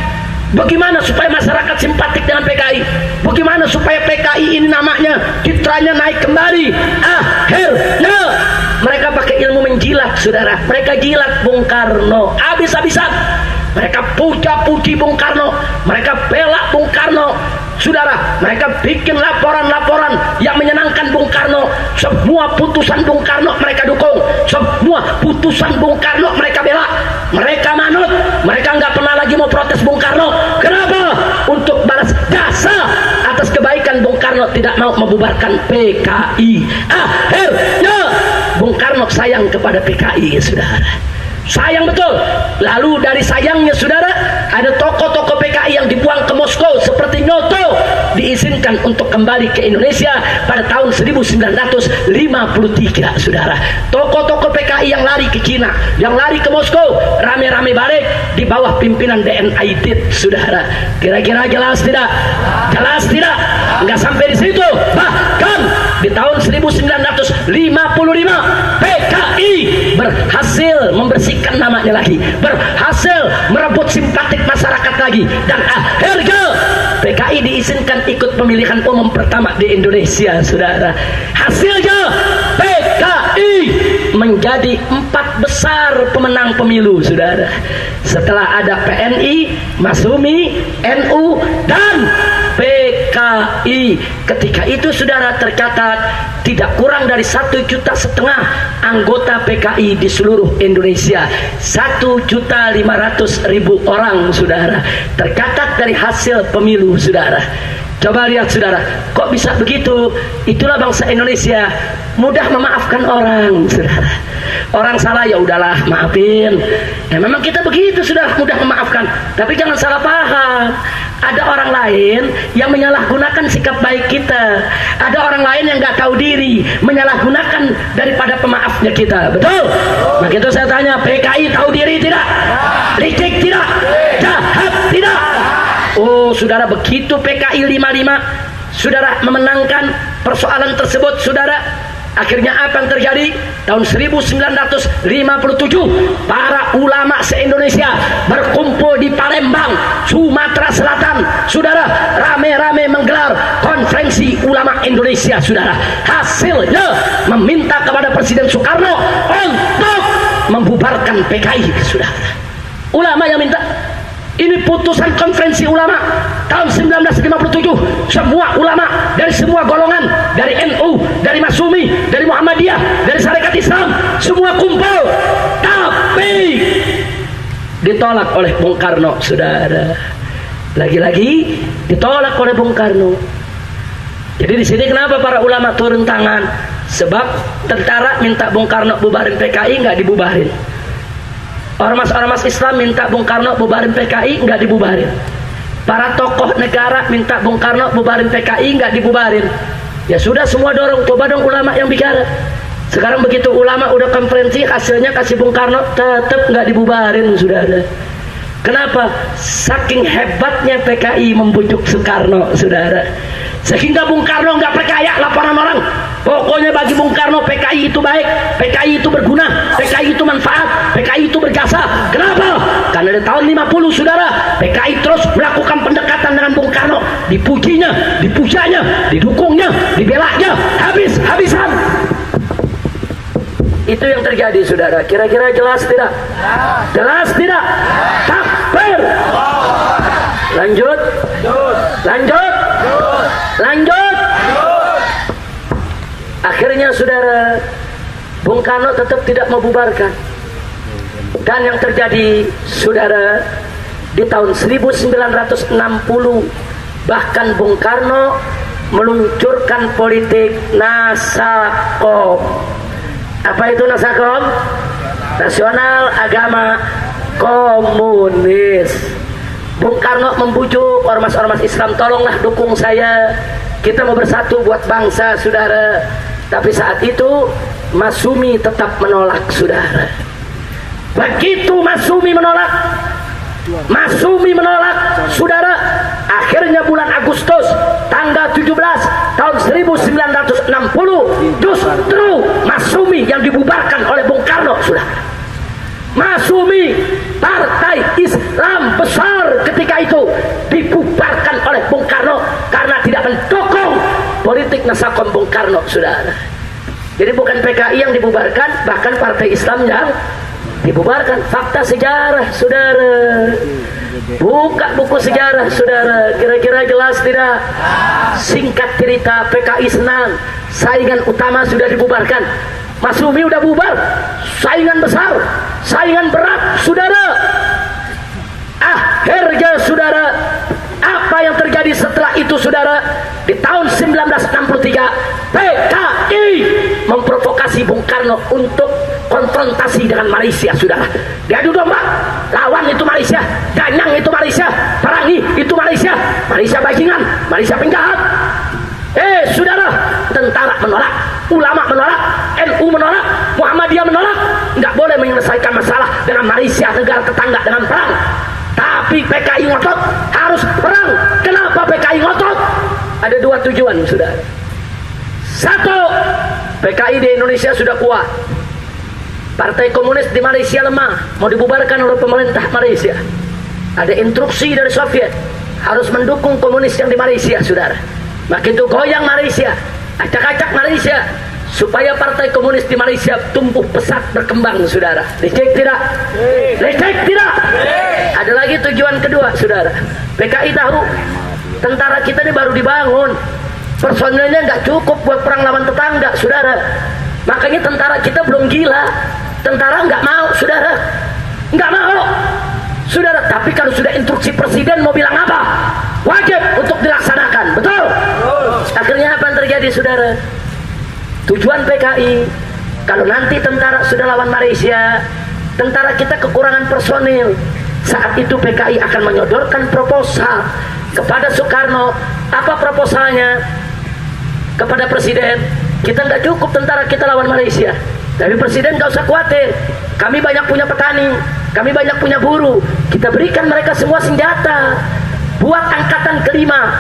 Bagaimana supaya masyarakat simpatik dengan PKI? Bagaimana supaya PKI ini namanya, citranya naik kembali? Akhirnya mereka pakai ilmu menjilat, saudara. Mereka jilat Bung Karno habis-habisan. Mereka puja-puji Bung Karno, mereka bela Bung Karno, saudara. Mereka bikin laporan-laporan yang menyenangkan Bung Karno. Semua putusan Bung Karno mereka dukung, semua putusan Bung Karno mereka bela, mereka manut. Mereka nggak pernah lagi mau protes Bung Karno. Kenapa? Untuk balas jasa atas kebaikan Bung Karno tidak mau membubarkan PKI. Akhirnya Bung Karno sayang kepada PKI, saudara. Sayang betul. Lalu dari sayangnya, saudara, ada tokoh-tokoh PKI yang dibuang ke Moskow seperti Nyoto, diizinkan untuk kembali ke Indonesia pada tahun 1953, saudara. Tokoh-tokoh PKI yang lari ke Cina, yang lari ke Moskow, rame-rame balik di bawah pimpinan DN Aidit, saudara. Kira-kira jelas tidak? Jelas tidak? Enggak sampai di situ. Bahkan di tahun 1955 PKI berhasil membersihkan namanya lagi, berhasil merebut simpatik masyarakat lagi, dan akhirnya PKI diizinkan ikut pemilihan umum pertama di Indonesia, saudara. Hasilnya PKI menjadi 4 besar pemenang pemilu, saudara. Setelah ada PNI, Masumi, NU, dan PKI. Ketika itu, saudara, tercatat tidak kurang dari 1,5 juta anggota PKI di seluruh Indonesia. 1.500.000 orang, saudara, tercatat dari hasil pemilu, saudara. Coba lihat, saudara, kok bisa begitu? Itulah bangsa Indonesia, mudah memaafkan orang, saudara. Orang salah, ya udahlah, maafin. Ya memang kita begitu, saudara, mudah memaafkan. Tapi jangan salah paham. Ada orang lain yang menyalahgunakan sikap baik kita. Ada orang lain yang nggak tahu diri, menyalahgunakan daripada pemaafnya kita. Betul? Maka itu saya tanya, PKI tahu diri tidak? Licik tidak? Jahat tidak? Oh, saudara, begitu PKI 55, saudara, memenangkan persoalan tersebut, saudara, akhirnya apa yang terjadi? Tahun 1957 para ulama se-Indonesia berkumpul di Palembang, Sumatera Selatan, saudara, rame-rame menggelar konferensi ulama Indonesia, saudara. Hasilnya meminta kepada Presiden Soekarno untuk membubarkan PKI, saudara. Ulama yang minta. Ini putusan konferensi ulama tahun 1957. Semua ulama dari semua golongan, dari NU, dari Masumi, dari Muhammadiyah, dari Sarekat Islam, semua kumpul. Tapi ditolak oleh Bung Karno, saudara. Lagi-lagi ditolak oleh Bung Karno. Jadi di sini kenapa para ulama turun tangan? Sebab tentara minta Bung Karno bubarin PKI, nggak dibubarin. Ormas-ormas Islam minta Bung Karno bubarin PKI, nggak dibubarin. Para tokoh negara minta Bung Karno bubarin PKI, nggak dibubarin. Ya sudah, semua dorong, coba dong ulama yang bicara. Sekarang begitu ulama udah konferensi, hasilnya kasih Bung Karno, tetap nggak dibubarin, sudah ada. Kenapa? Saking hebatnya PKI membujuk Soekarno, saudara. Sehingga Bung Karno nggak percaya laporan orang. Pokoknya bagi Bung Karno PKI itu baik, PKI itu berguna, PKI itu manfaat, PKI itu berjasa. Kenapa? Karena di tahun 50, saudara, PKI terus melakukan pendekatan dengan Bung Karno. Dipujinya, dipujanya, didukungnya, dibelanya, habis-habisan. Itu yang terjadi, saudara. Kira-kira jelas tidak? Jelas tidak? Takbir. Lanjut. Lanjut. Lanjut. Akhirnya, saudara, Bung Karno tetap tidak membubarkan. Dan yang terjadi, saudara, di tahun 1960 bahkan Bung Karno meluncurkan politik Nasakom. Apa itu Nasakom? Nasional Agama Komunis. Bung Karno membujuk ormas-ormas Islam, tolonglah dukung saya, kita mau bersatu buat bangsa, saudara. Tapi saat itu Masumi tetap menolak, saudara. Begitu Masumi menolak, saudara, akhirnya bulan Agustus tanggal 17 tahun 1960 justru Masumi yang dibubarkan oleh Bung Karno, saudara. Masumi, partai Islam besar ketika itu, dibubarkan oleh Bung Karno karena tidak mendukung politik Nasakom Bung Karno, saudara. Jadi bukan PKI yang dibubarkan, bahkan partai Islam yang dibubarkan. Fakta sejarah, saudara. Buka buku sejarah, saudara. Kira-kira jelas tidak? Singkat cerita, PKI senang, saingan utama sudah dibubarkan. Masumi udah bubar, saingan besar, saingan berat, saudara. Akhirnya, saudara, apa yang terjadi setelah itu, saudara? Di tahun 1963 PKI memprovokasi Bung Karno untuk konfrontasi dengan Malaysia, saudara. Diadu domba, lawan itu Malaysia, ganyang itu Malaysia, perangi itu Malaysia, Malaysia bajingan, Malaysia penjahat. Saudara, tentara menolak, ulama menolak, NU menolak, Muhammadiyah menolak. Nggak boleh menyelesaikan masalah dengan Malaysia, negara tetangga, dengan perang. Tapi PKI ngotot, harus perang. Kenapa PKI ngotot? Ada dua tujuan, saudara. Satu, PKI di Indonesia sudah kuat. Partai komunis di Malaysia lemah, mau dibubarkan oleh pemerintah Malaysia. Ada instruksi dari Soviet, harus mendukung komunis yang di Malaysia, saudara. Makin itu goyang Malaysia, acak-acak Malaysia, supaya partai komunis di Malaysia tumbuh pesat berkembang, saudara. Lecek tidak? Lecek tidak? Ada lagi tujuan kedua, saudara. PKI tahu tentara kita ini baru dibangun, personilnya nggak cukup buat perang lawan tetangga, saudara. Makanya tentara kita belum gila, tentara nggak mau, saudara, nggak mau, saudara. Tapi kalau sudah instruksi presiden mau bilang apa? Wajib untuk dilaksanakan, betul? Akhirnya apa yang terjadi, saudara? Tujuan PKI, kalau nanti tentara sudah lawan Malaysia, tentara kita kekurangan personil, saat itu PKI akan menyodorkan proposal kepada Soekarno. Apa proposalnya? Kepada presiden, kita nggak cukup tentara kita lawan Malaysia, tapi presiden nggak usah khawatir, kami banyak punya petani, kami banyak punya buruh, kita berikan mereka semua senjata. Buat angkatan kelima,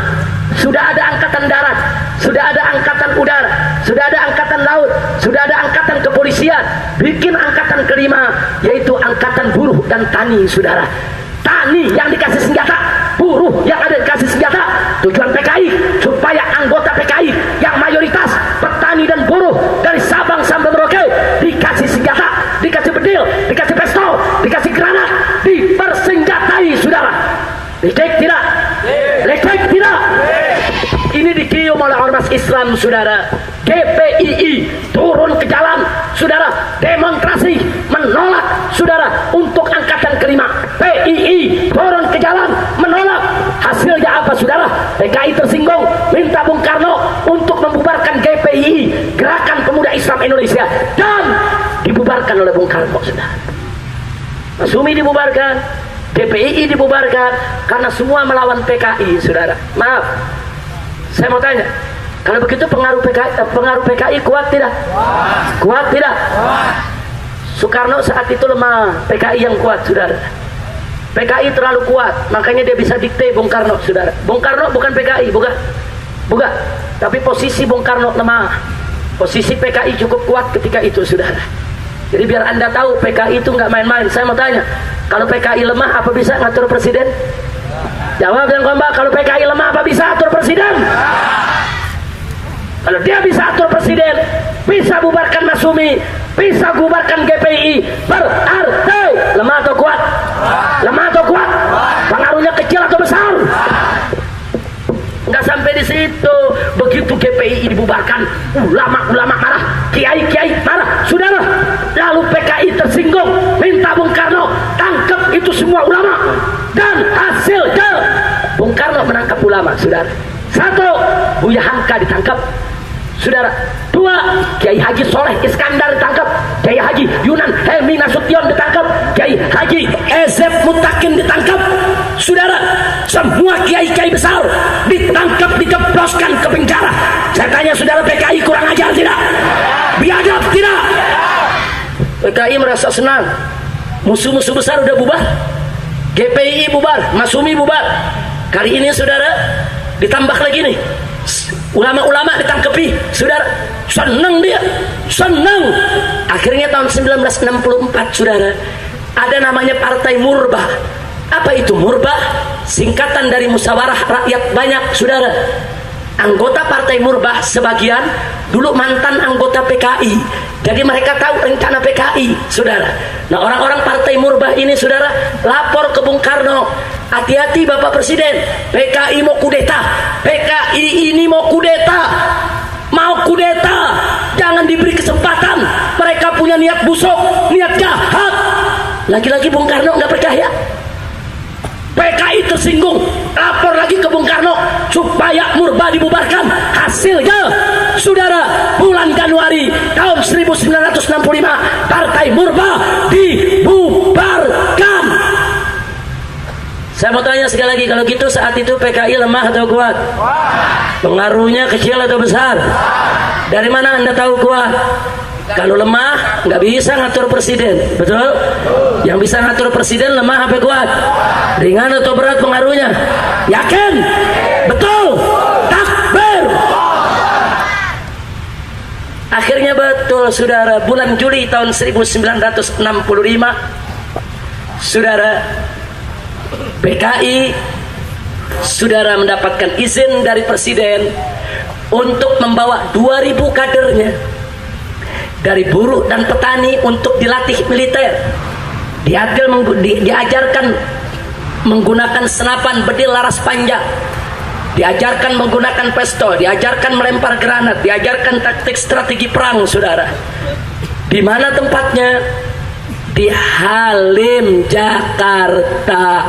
sudah ada angkatan darat, sudah ada angkatan udara, sudah ada angkatan laut, sudah ada angkatan kepolisian. Bikin angkatan kelima, yaitu angkatan buruh dan tani, saudara. Tani yang dikasih senjata, buruh yang ada dikasih senjata. Tujuan PKI supaya anggota PKI yang Cek tidak? Ini dikium oleh ormas Islam, saudara. GPII turun ke jalan, saudara, demonstrasi menolak, saudara, untuk angkatan kelima. PII turun ke jalan menolak. Hasilnya apa, saudara? PKI tersinggung, minta Bung Karno untuk membubarkan GPII, Gerakan Pemuda Islam Indonesia, dan dibubarkan oleh Bung Karno, saudara. Masumi dibubarkan, GPII dibubarkan karena semua melawan PKI, saudara. Maaf, saya mau tanya, kalau begitu pengaruh PKI kuat tidak? Kuat tidak? Soekarno saat itu lemah, PKI yang kuat, saudara. PKI terlalu kuat, makanya dia bisa dikte Bung Karno, saudara. Bung Karno bukan PKI, bukan. Tapi posisi Bung Karno lemah, posisi PKI cukup kuat ketika itu, saudara. Jadi biar anda tahu PKI itu nggak main-main. Saya mau tanya, kalau PKI lemah apa bisa ngatur presiden? Jawab yang kompak. Kalau PKI lemah apa bisa atur presiden? Kalau dia bisa atur presiden, bisa bubarkan Masumi, bisa bubarkan GPI, berarti lemah atau kuat? Lemah atau kuat? Pengaruhnya kecil atau besar? Nggak sampai di situ. Begitu GPI dibubarkan, ulama-ulama marah, kiai-kiai marah, saudara. Lalu PKI tersinggung, minta Bung Karno tangkap itu semua ulama, dan hasilnya Bung Karno menangkap ulama, saudara. Satu, Buya Hamka ditangkap, saudara. Dua, Kiai Haji Soleh Iskandar ditangkap, Kiai Haji Yunan Helmi Nasution ditangkap, Kiai Haji Ezep Mutakin ditangkap, saudara. Semua kiai-kiai besar ditangkap, dijebloskan ke penjara. Saya tanya saudara, PKI kurang ajar tidak? Biadab tidak? PKI merasa senang, musuh-musuh besar udah bubar, GPI bubar, Masumi bubar. Kali ini saudara ditambah lagi nih, ulama-ulama ditangkepi, saudara. Senang dia, senang. Akhirnya tahun 1964, saudara, ada namanya Partai Murbah. Apa itu Murbah? Singkatan dari Musyawarah Rakyat Banyak, saudara. Anggota Partai Murbah sebagian dulu mantan anggota PKI, jadi mereka tahu rencana PKI, saudara. Nah, orang-orang Partai Murbah ini, saudara, lapor ke Bung Karno, hati-hati Bapak Presiden, PKI mau kudeta, PKI ini mau kudeta, jangan diberi kesempatan, mereka punya niat busuk, niat jahat. Lagi-lagi Bung Karno nggak percaya. PKI tersinggung, lapor lagi ke Bung Karno supaya Murbah dibubarkan. Hasilnya, saudara, bulan Januari tahun 1965 Partai Murbah dibubarkan. Saya mau tanya sekali lagi, kalau gitu saat itu PKI lemah atau kuat? Pengaruhnya kecil atau besar? Dari mana anda tahu kuat? Kalau lemah nggak bisa ngatur presiden, betul? Yang bisa ngatur presiden lemah apa kuat? Ringan atau berat pengaruhnya? Yakin? Betul? Takbir! Akhirnya betul, saudara, bulan Juli tahun 1965, saudara, PKI, saudara, mendapatkan izin dari presiden untuk membawa 2000 kadernya dari buruh dan petani untuk dilatih militer, diajarkan menggunakan senapan bedil laras panjang, diajarkan menggunakan pistol, diajarkan melempar granat, diajarkan taktik strategi perang, saudara. Di mana tempatnya? Di Halim, Jakarta,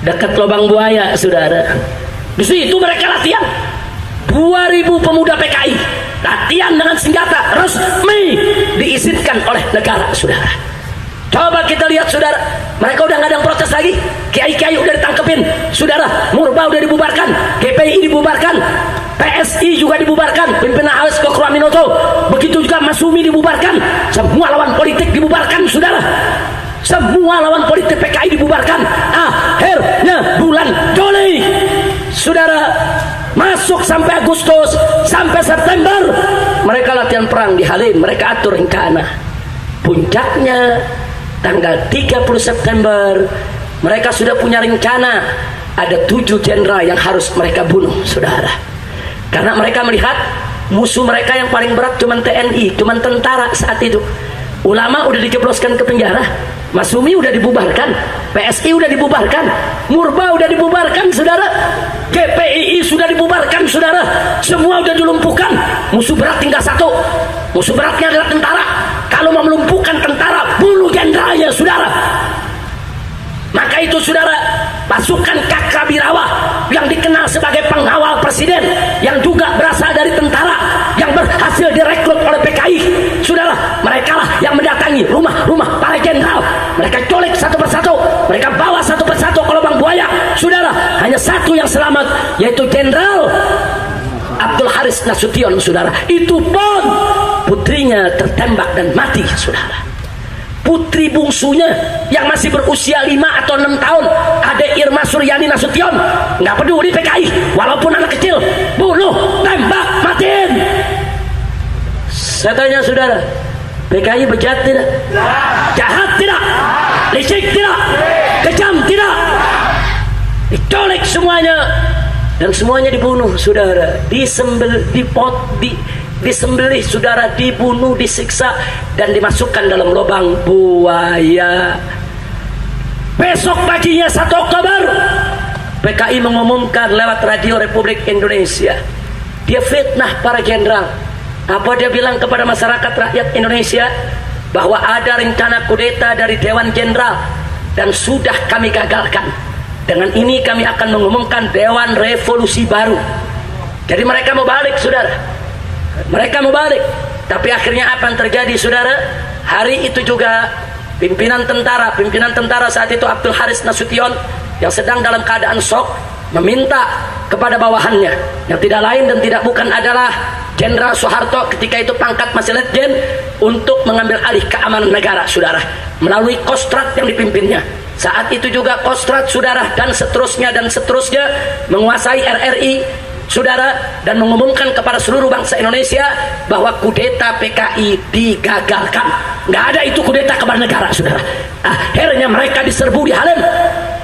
dekat Lubang Buaya, saudara. Di situ mereka latihan. 2000 pemuda PKI latihan dengan senjata resmi diizinkan oleh negara, saudara. Coba kita lihat, saudara, mereka udah nggak ada yang protes lagi. Kiai-kiai udah ditangkepin, saudara. Murbah udah dibubarkan, GPI dibubarkan, PSI juga dibubarkan, pimpinan AWS Kokroaminoto, begitu juga Masumi dibubarkan. Semua lawan politik dibubarkan, saudara. Semua lawan politik PKI dibubarkan. Akhirnya bulan Juli, saudara, masuk sampai Agustus, sampai September, mereka latihan perang di Halim, mereka atur rencana. Puncaknya tanggal 30 September, mereka sudah punya rencana. Ada 7 jenderal yang harus mereka bunuh, saudara. Karena mereka melihat musuh mereka yang paling berat cuma TNI, cuma tentara saat itu. Ulama udah dijebloskan ke penjara, Masumi udah dibubarkan, PSI udah dibubarkan, Murbah udah dibubarkan, saudara. sudah dibubarkan saudara, semua sudah dilumpuhkan. Musuh berat tinggal satu, musuh beratnya adalah tentara. Kalau mau melumpuhkan tentara, bunuh jenderalnya saudara. Maka itu saudara, pasukan Kakrabirawa yang dikenal sebagai pengawal presiden, yang juga berasal dari tentara, yang berhasil direkrut oleh PKI, saudara, mereka lah yang mendatangi rumah-rumah para jenderal. Mereka culik satu persatu, mereka bawa satu persatu ke lubang buaya, saudara. Hanya satu yang selamat, yaitu Jenderal Abdul Haris Nasution, saudara. Itu pun putrinya tertembak dan mati, saudara. Putri bungsunya yang masih berusia 5 atau 6 tahun, ada Irma Suryani Nasution, nggak peduli PKI, walaupun anak kecil, bunuh, tembak, matiin. Saya tanya saudara, PKI bejat tidak? Jahat tidak? Licik tidak? Kejam tidak? Diculik semuanya, dan semuanya dibunuh saudara, disembelih saudara, dibunuh, disiksa, dan dimasukkan dalam lubang buaya. Besok paginya 1 Oktober, PKI mengumumkan lewat Radio Republik Indonesia, dia fitnah para jenderal. Apa dia bilang kepada masyarakat rakyat Indonesia? Bahwa ada rencana kudeta dari Dewan Jenderal dan sudah kami gagalkan. Dengan ini kami akan mengumumkan Dewan Revolusi Baru. Jadi mereka mau balik saudara, mereka mau balik. Tapi akhirnya apa yang terjadi saudara? Hari itu juga pimpinan tentara saat itu Abdul Haris Nasution, yang sedang dalam keadaan shock, meminta kepada bawahannya, yang tidak lain dan tidak bukan adalah Jenderal Soeharto, ketika itu pangkat masih letjen, untuk mengambil alih keamanan negara saudara, melalui Kostrad yang dipimpinnya. Saat itu juga Kostrad saudara, dan seterusnya menguasai RRI saudara, dan mengumumkan kepada seluruh bangsa Indonesia bahwa kudeta PKI digagalkan. Nggak ada itu kudeta kepada negara saudara. Akhirnya mereka diserbu di Halim,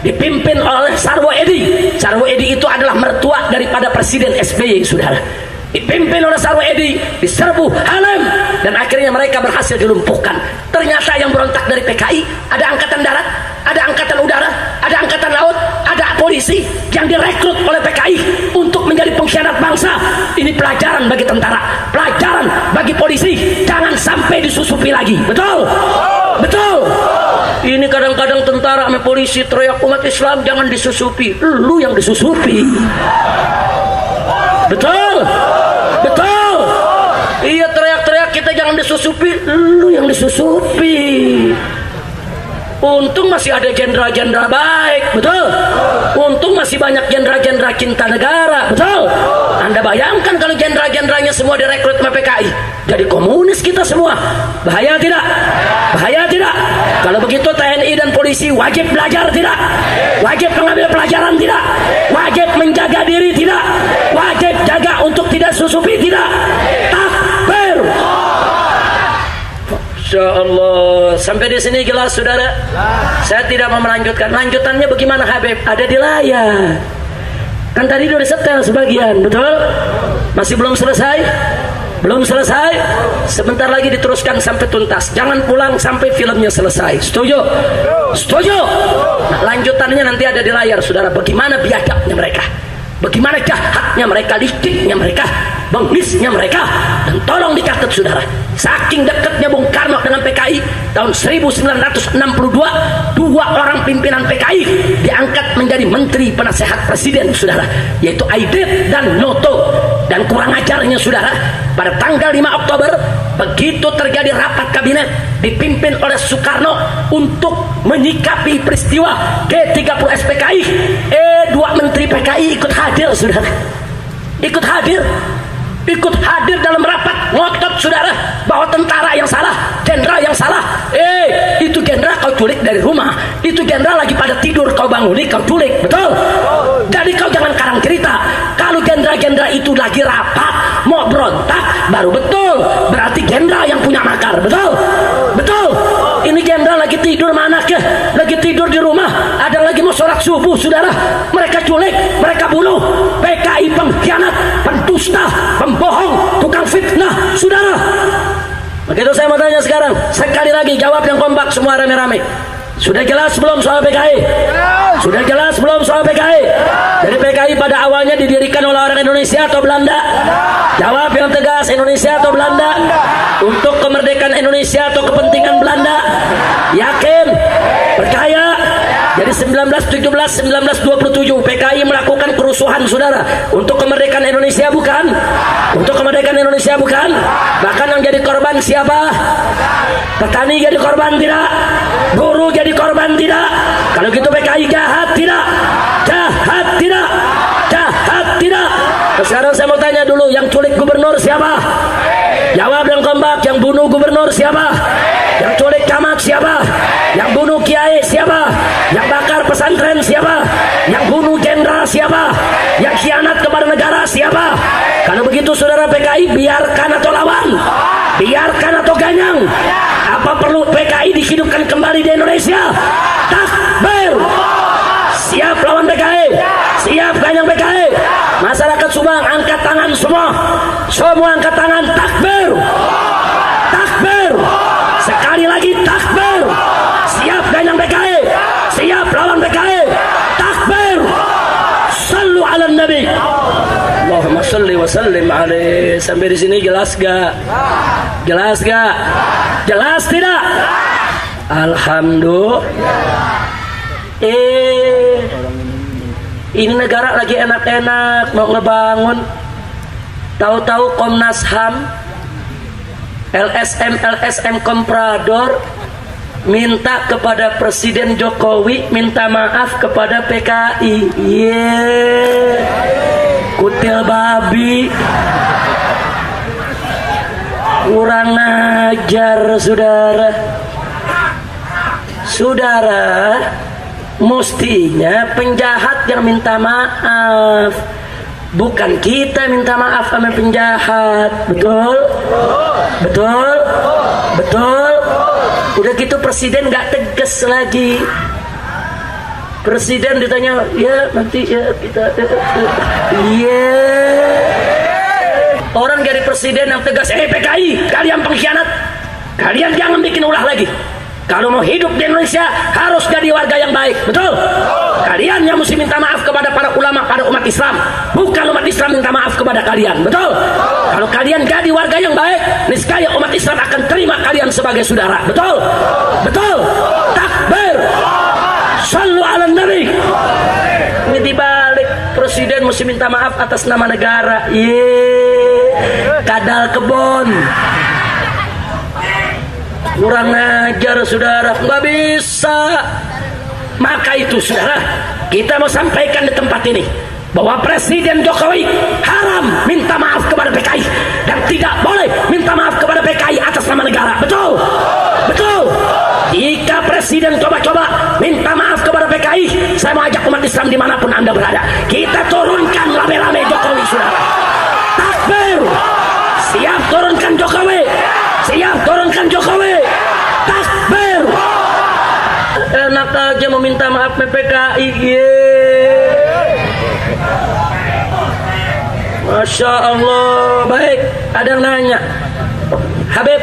dipimpin oleh Sarwo Edi. Sarwo Edi itu adalah mertua daripada Presiden SBY saudara. Dipimpin oleh Sarwo Edi, diserbu Halim, dan akhirnya mereka berhasil dilumpuhkan. Ternyata yang berontak dari PKI ada angkatan darat, ada angkatan udara, ada angkatan laut, ada polisi yang direkrut oleh PKI untuk menjadi pengkhianat bangsa. Ini pelajaran bagi tentara, pelajaran bagi polisi, jangan sampai disusupi lagi. Betul? Betul. Ini kadang-kadang tentara sama polisi teriak umat Islam jangan disusupi, lu yang disusupi. Betul? Betul? Iya, teriak-teriak kita jangan disusupi, lu yang disusupi. Untung masih ada jenderal-jenderal baik, betul? Untung masih banyak jenderal-jenderal cinta negara, betul? Anda bayangkan kalau jenderal-jenderalnya semua direkrut sama PKI, jadi komunis kita semua. Bahaya tidak? Bahaya tidak? Kalau begitu TNI dan polisi wajib belajar tidak? Wajib mengambil pelajaran tidak? Wajib menjaga diri tidak? Wajib jaga untuk tidak susupi tidak? Takbir! Masya Allah, sampai di sini jelas saudara. Saya tidak mau melanjutkan. Lanjutannya bagaimana Habib? Ada di layar. Kan tadi sudah disetel sebagian, betul? Masih belum selesai? Belum selesai? Sebentar lagi diteruskan sampai tuntas. Jangan pulang sampai filmnya selesai. Setuju? Setuju? Nah, lanjutannya nanti ada di layar saudara. Bagaimana biadabnya mereka, bagaimana jahatnya mereka, liciknya mereka, bengisnya mereka. Dan tolong dicatat saudara, saking dekatnya Bung Karno dengan PKI, tahun 1962 dua orang pimpinan PKI diangkat menjadi menteri penasehat presiden saudara, yaitu Aidit dan Noto. Dan kurang ajarnya saudara, pada tanggal 5 Oktober begitu terjadi rapat kabinet dipimpin oleh Soekarno untuk menyikapi peristiwa G30 SPKI, dua menteri PKI ikut hadir saudara, ikut hadir dalam rapat, ngotot saudara bahwa tentara yang salah, jenderal yang salah. Itu jenderal kau culik dari rumah, itu jenderal lagi pada tidur kau banguni, kau culik, betul? Jadi kau jangan karang cerita. Kalau jenderal-jenderal itu lagi rapat mau berontak, baru betul, berarti jenderal yang punya makar, betul? Betul? Ini jenderal lagi tidur mana ke? Lagi tidur di rumah, ada lagi mau sholat subuh saudara, mereka culik, mereka bunuh. PKI pengkhianat, pendusta, pembohong, tukang fitnah saudara. Begitu saya mau tanya sekarang, sekali lagi jawab yang kompak semua rame-rame. Sudah jelas belum soal PKI? Sudah jelas belum soal PKI? Jadi PKI pada awalnya didirikan oleh orang Indonesia atau Belanda? Jawab yang tegas, Indonesia atau Belanda? Untuk kemerdekaan Indonesia atau kepentingan Belanda? Yakin? Percaya? Jadi 1917, 1927 PKI melakukan kerusuhan saudara. Untuk kemerdekaan Indonesia bukan? Untuk kemerdekaan Indonesia bukan? Bahkan yang jadi korban siapa? Petani jadi korban tidak? Buruh jadi korban tidak? Kalau gitu PKI jahat tidak? Jahat tidak? Jahat tidak? Nah, sekarang saya mau tanya dulu, yang culik gubernur siapa? Jawab yang kompak. Yang bunuh gubernur siapa? Yang culik camat siapa? Yang bunuh kiai siapa? Yang bakar pesantren siapa? Yang bunuh jenderal siapa? Yang khianat kepada negara siapa? Kalau begitu saudara PKI biarkan atau lawan? Biarkan atau ganyang? Apa perlu PKI dihidupkan kembali di Indonesia? Takbir! Siap lawan PKI? Siap ganyang PKI? Masyarakat Subang angkat tangan semua. Semua angkat tangan, takbir! Takbir! Sekali lagi takbir! Siap ganyang PKI? Siap lawan PKI? Takbir! Sallu ala Nabi. Allahumma salli wa sallim alaihi. Sampai di sini jelas gak? Jelas gak? Jelas tidak? Alhamdulillah. Ini negara lagi enak-enak mau ngebangun, tahu-tahu Komnas HAM, LSM Komprador minta kepada Presiden Jokowi minta maaf kepada PKI. Kutil babi, kurang ajar saudara. Mestinya penjahat yang minta maaf, bukan kita minta maaf sama penjahat. Betul? Betul? Betul? Udah gitu presiden gak tegas lagi. Presiden ditanya, ya nanti ya kita iya. Orang dari presiden yang tegas, PKI, kalian pengkhianat, kalian jangan bikin ulah lagi. Kalau mau hidup di Indonesia harus jadi warga yang baik, betul? Kalian yang mesti minta maaf kepada para ulama, pada umat Islam, bukan umat Islam minta maaf kepada kalian, betul? Kalau kalian jadi warga yang baik, niscaya umat Islam akan terima kalian sebagai saudara, betul? Betul? Takbir! Sallu ala Nabi. Ini dibalik, presiden mesti minta maaf atas nama negara. Kadal kebon. Kurang ajar saudara, nggak bisa. Maka itu saudara, kita mau sampaikan di tempat ini bahwa Presiden Jokowi haram minta maaf kepada PKI dan tidak boleh minta maaf kepada PKI atas nama negara. Betul? Betul? Jika Presiden coba-coba minta maaf kepada PKI, saya mau ajak umat Islam dimanapun Anda berada, kita turunkan rame-rame Jokowi saudara. Takbir! Siap turunkan Jokowi. Siap turunkan Jokowi. Takbir! Enak aja meminta maaf PKI. Masya Allah. Baik, ada yang nanya, Habib,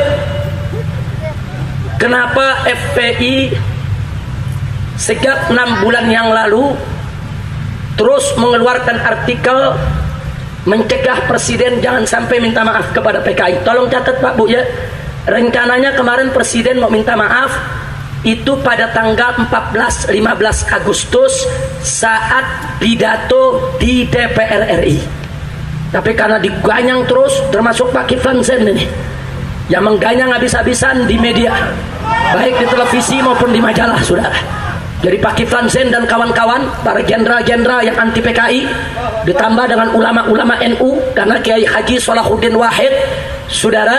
kenapa FPI sejak 6 bulan yang lalu terus mengeluarkan artikel mencegah presiden jangan sampai minta maaf kepada PKI? Tolong catat Pak Bu ya. Rencananya kemarin presiden mau minta maaf itu pada tanggal 14-15 Agustus saat pidato di DPR RI. Tapi karena diganyang terus, termasuk Pak Kiflan Zen ini yang mengganyang habis-habisan di media, baik di televisi maupun di majalah saudara. Jadi Pak Kiflan Zen dan kawan-kawan, para jenderal-jenderal yang anti PKI, ditambah dengan ulama-ulama NU, karena Kiai Haji Salahuddin Wahid, saudara,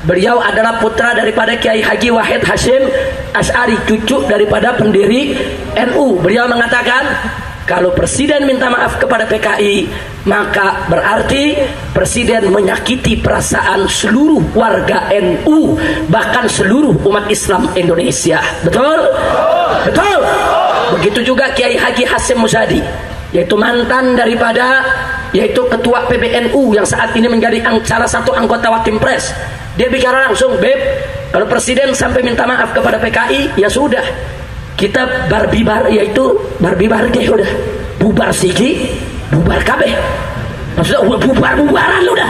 beliau adalah putra daripada Kiai Haji Wahid Hashim Asy'ari, cucu daripada pendiri NU. Beliau mengatakan, kalau presiden minta maaf kepada PKI, maka berarti presiden menyakiti perasaan seluruh warga NU, bahkan seluruh umat Islam Indonesia. Betul? Betul? Begitu juga Kiai Haji Hasyim Muzadi, yaitu mantan daripada, yaitu ketua PBNU yang saat ini menjadi salah satu anggota Watimpres. Dia bicara langsung, Beb, kalau presiden sampai minta maaf kepada PKI, ya sudah, kita barbibar, yaitu barbibar ge udah bubar sigi bubar kabeh, maksudnya bubaran udah.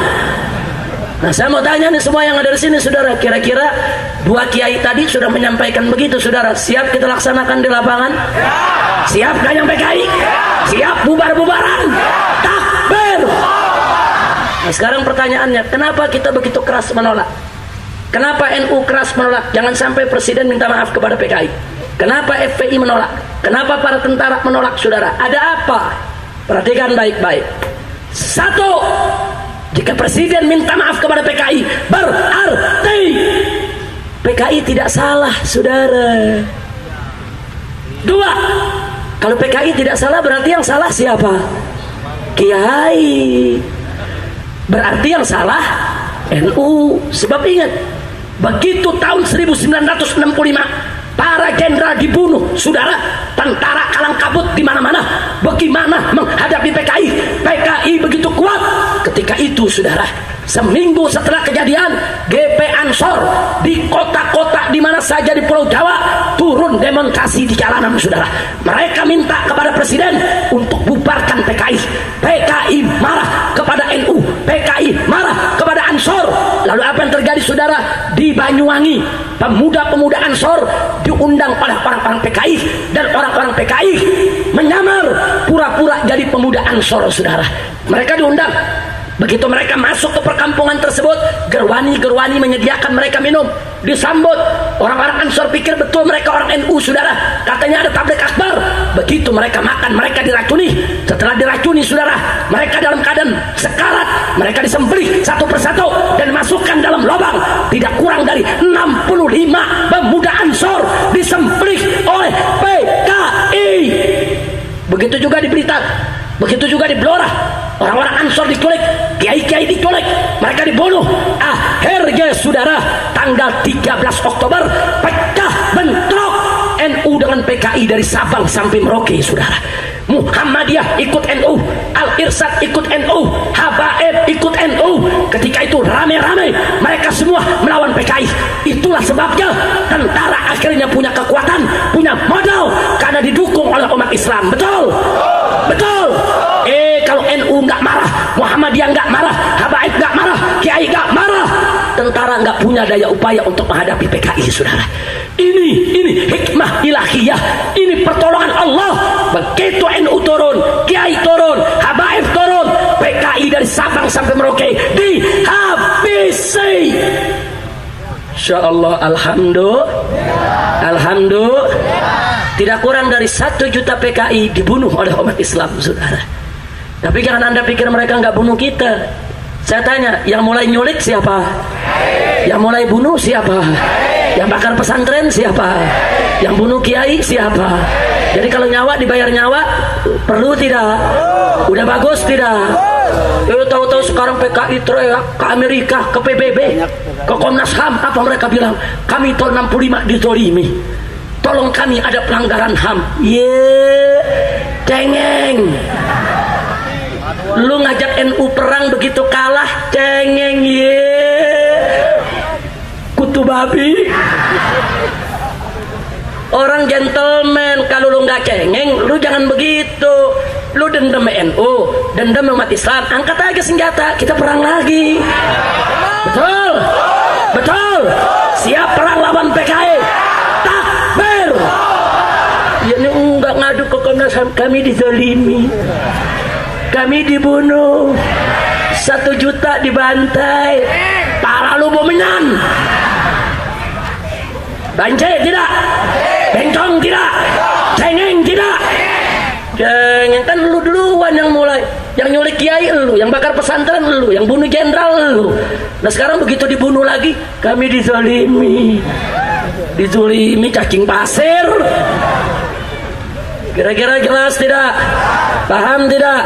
Nah, saya mau tanya nih semua yang ada di sini, saudara, kira-kira dua kiai tadi sudah menyampaikan begitu, saudara, siap kita laksanakan di lapangan? Siap gak yang PKI? Siap bubar-bubaran? Takbir! Nah, sekarang pertanyaannya, kenapa kita begitu keras menolak? Kenapa NU keras menolak? Jangan sampai presiden minta maaf kepada PKI. Kenapa FPI menolak? Kenapa para tentara menolak, saudara? Ada apa? Perhatikan baik-baik. Satu, jika presiden minta maaf kepada PKI, berarti PKI tidak salah, saudara. Dua, kalau PKI tidak salah, berarti yang salah siapa? Kiai. Berarti yang salah NU. Sebab ingat, begitu tahun 1965 para jenderal dibunuh, saudara, tentara kalang kabut di mana-mana. Bagaimana menghadapi PKI? PKI begitu kuat. Ketika itu, saudara, seminggu setelah kejadian, GP Ansor di kota-kota di mana saja di Pulau Jawa turun demonstrasi di jalanan, saudara. Mereka minta kepada presiden untuk bubarkan PKI. PKI marah kepada NU, PKI marah kepada Ansor. Lalu apa yang terjadi, saudara? Di Banyuwangi, pemuda-pemuda Ansor diundang oleh orang-orang PKI, dan orang-orang PKI menyamar pura-pura jadi pemuda Ansor, saudara. Mereka diundang. Begitu mereka masuk ke perkampungan tersebut, gerwani-gerwani menyediakan mereka minum, disambut. Orang-orang Ansor pikir betul mereka orang NU, saudara. Katanya ada tablik akbar. Begitu mereka makan, mereka diracuni. Setelah diracuni, saudara, mereka dalam keadaan sekarat. Mereka disembelih satu persatu dan masukkan dalam lubang. Tidak kurang dari 65 pemuda Ansor disembelih oleh PKI. Begitu juga di Blitar, begitu juga di Blora. Orang-orang Ansor diculik, kiai-kiai diculik, mereka dibunuh. Akhirnya, saudara, tanggal 13 Oktober pecah bentrok NU dengan PKI dari Sabang sampai Merauke, saudara. Muhammadiyah ikut NU, Al-Irsyad ikut NU, Habaib ikut NU. Ketika itu rame-rame mereka semua melawan PKI. Itulah sebabnya tentara akhirnya punya kekuatan, punya modal, karena didukung oleh umat Islam. Betul? Betul? Kalau NU nggak marah, Muhammadiyah nggak marah, Habaib nggak marah, Kiai nggak marah, tentara nggak punya daya upaya untuk menghadapi PKI, saudara. Ini hikmah ilahiyah, ini pertolongan Allah. Begitu NU turun, Kiai turun, Habaib turun, PKI dari Sabang sampai Merauke dihabisi. Insya Allah, alhamdulillah, tidak kurang dari 1 juta PKI dibunuh oleh umat Islam, saudara. Tapi jangan Anda pikir mereka nggak bunuh kita. Saya tanya, yang mulai nyulik siapa? Yang mulai bunuh siapa? Yang bakar pesantren siapa? Yang bunuh kiai siapa? Jadi kalau nyawa dibayar nyawa, perlu tidak? Udah bagus tidak? Tahu-tahu sekarang PKI teriak ke Amerika, ke PBB, ke Komnas HAM. Apa mereka bilang? Kami tahun 65 ditolimi. Tolong kami, ada pelanggaran HAM. Cengeng. Lu ngajak NU perang begitu kalah, cengeng, kutu babi. Orang gentleman, kalau lu nggak cengeng, lu jangan begitu. Lu dendam NU, dendam umat Islam, angkat aja senjata, kita perang lagi. Betul? Betul? Siap perang lawan PKI. Takbir. Ya, ini enggak ngadu ke Komnas HAM, kami dizalimi. Kami dibunuh, 1 juta dibantai, para lubomenan. Banjir tidak, bencong tidak, cengeng tidak. Cengeng kan lu duluan yang mulai, yang nyulik kiai lu, yang bakar pesantren lu, yang bunuh jenderal lu. Nah sekarang begitu dibunuh lagi, kami dizalimi, cacing pasir. Kira-kira jelas tidak? Paham tidak?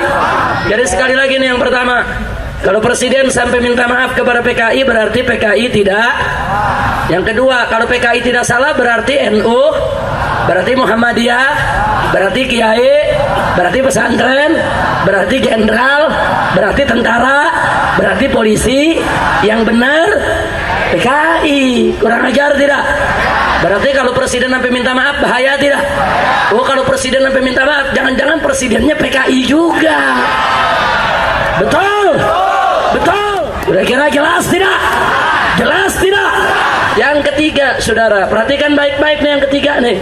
Jadi sekali lagi nih, yang pertama, kalau presiden sampai minta maaf kepada PKI, berarti PKI tidak. Yang kedua, kalau PKI tidak salah, berarti NU, berarti Muhammadiyah, berarti Kiai, berarti pesantren, berarti jenderal, berarti tentara, berarti polisi. Yang benar PKI. Kurang ajar tidak? Berarti kalau presiden sampai minta maaf bahaya tidak? Oh, kalau presiden sampai minta maaf, jangan-jangan presidennya PKI juga. Betul? Betul? Kira-kira jelas tidak? Jelas tidak? Yang ketiga, saudara, perhatikan baik-baik nih yang ketiga nih.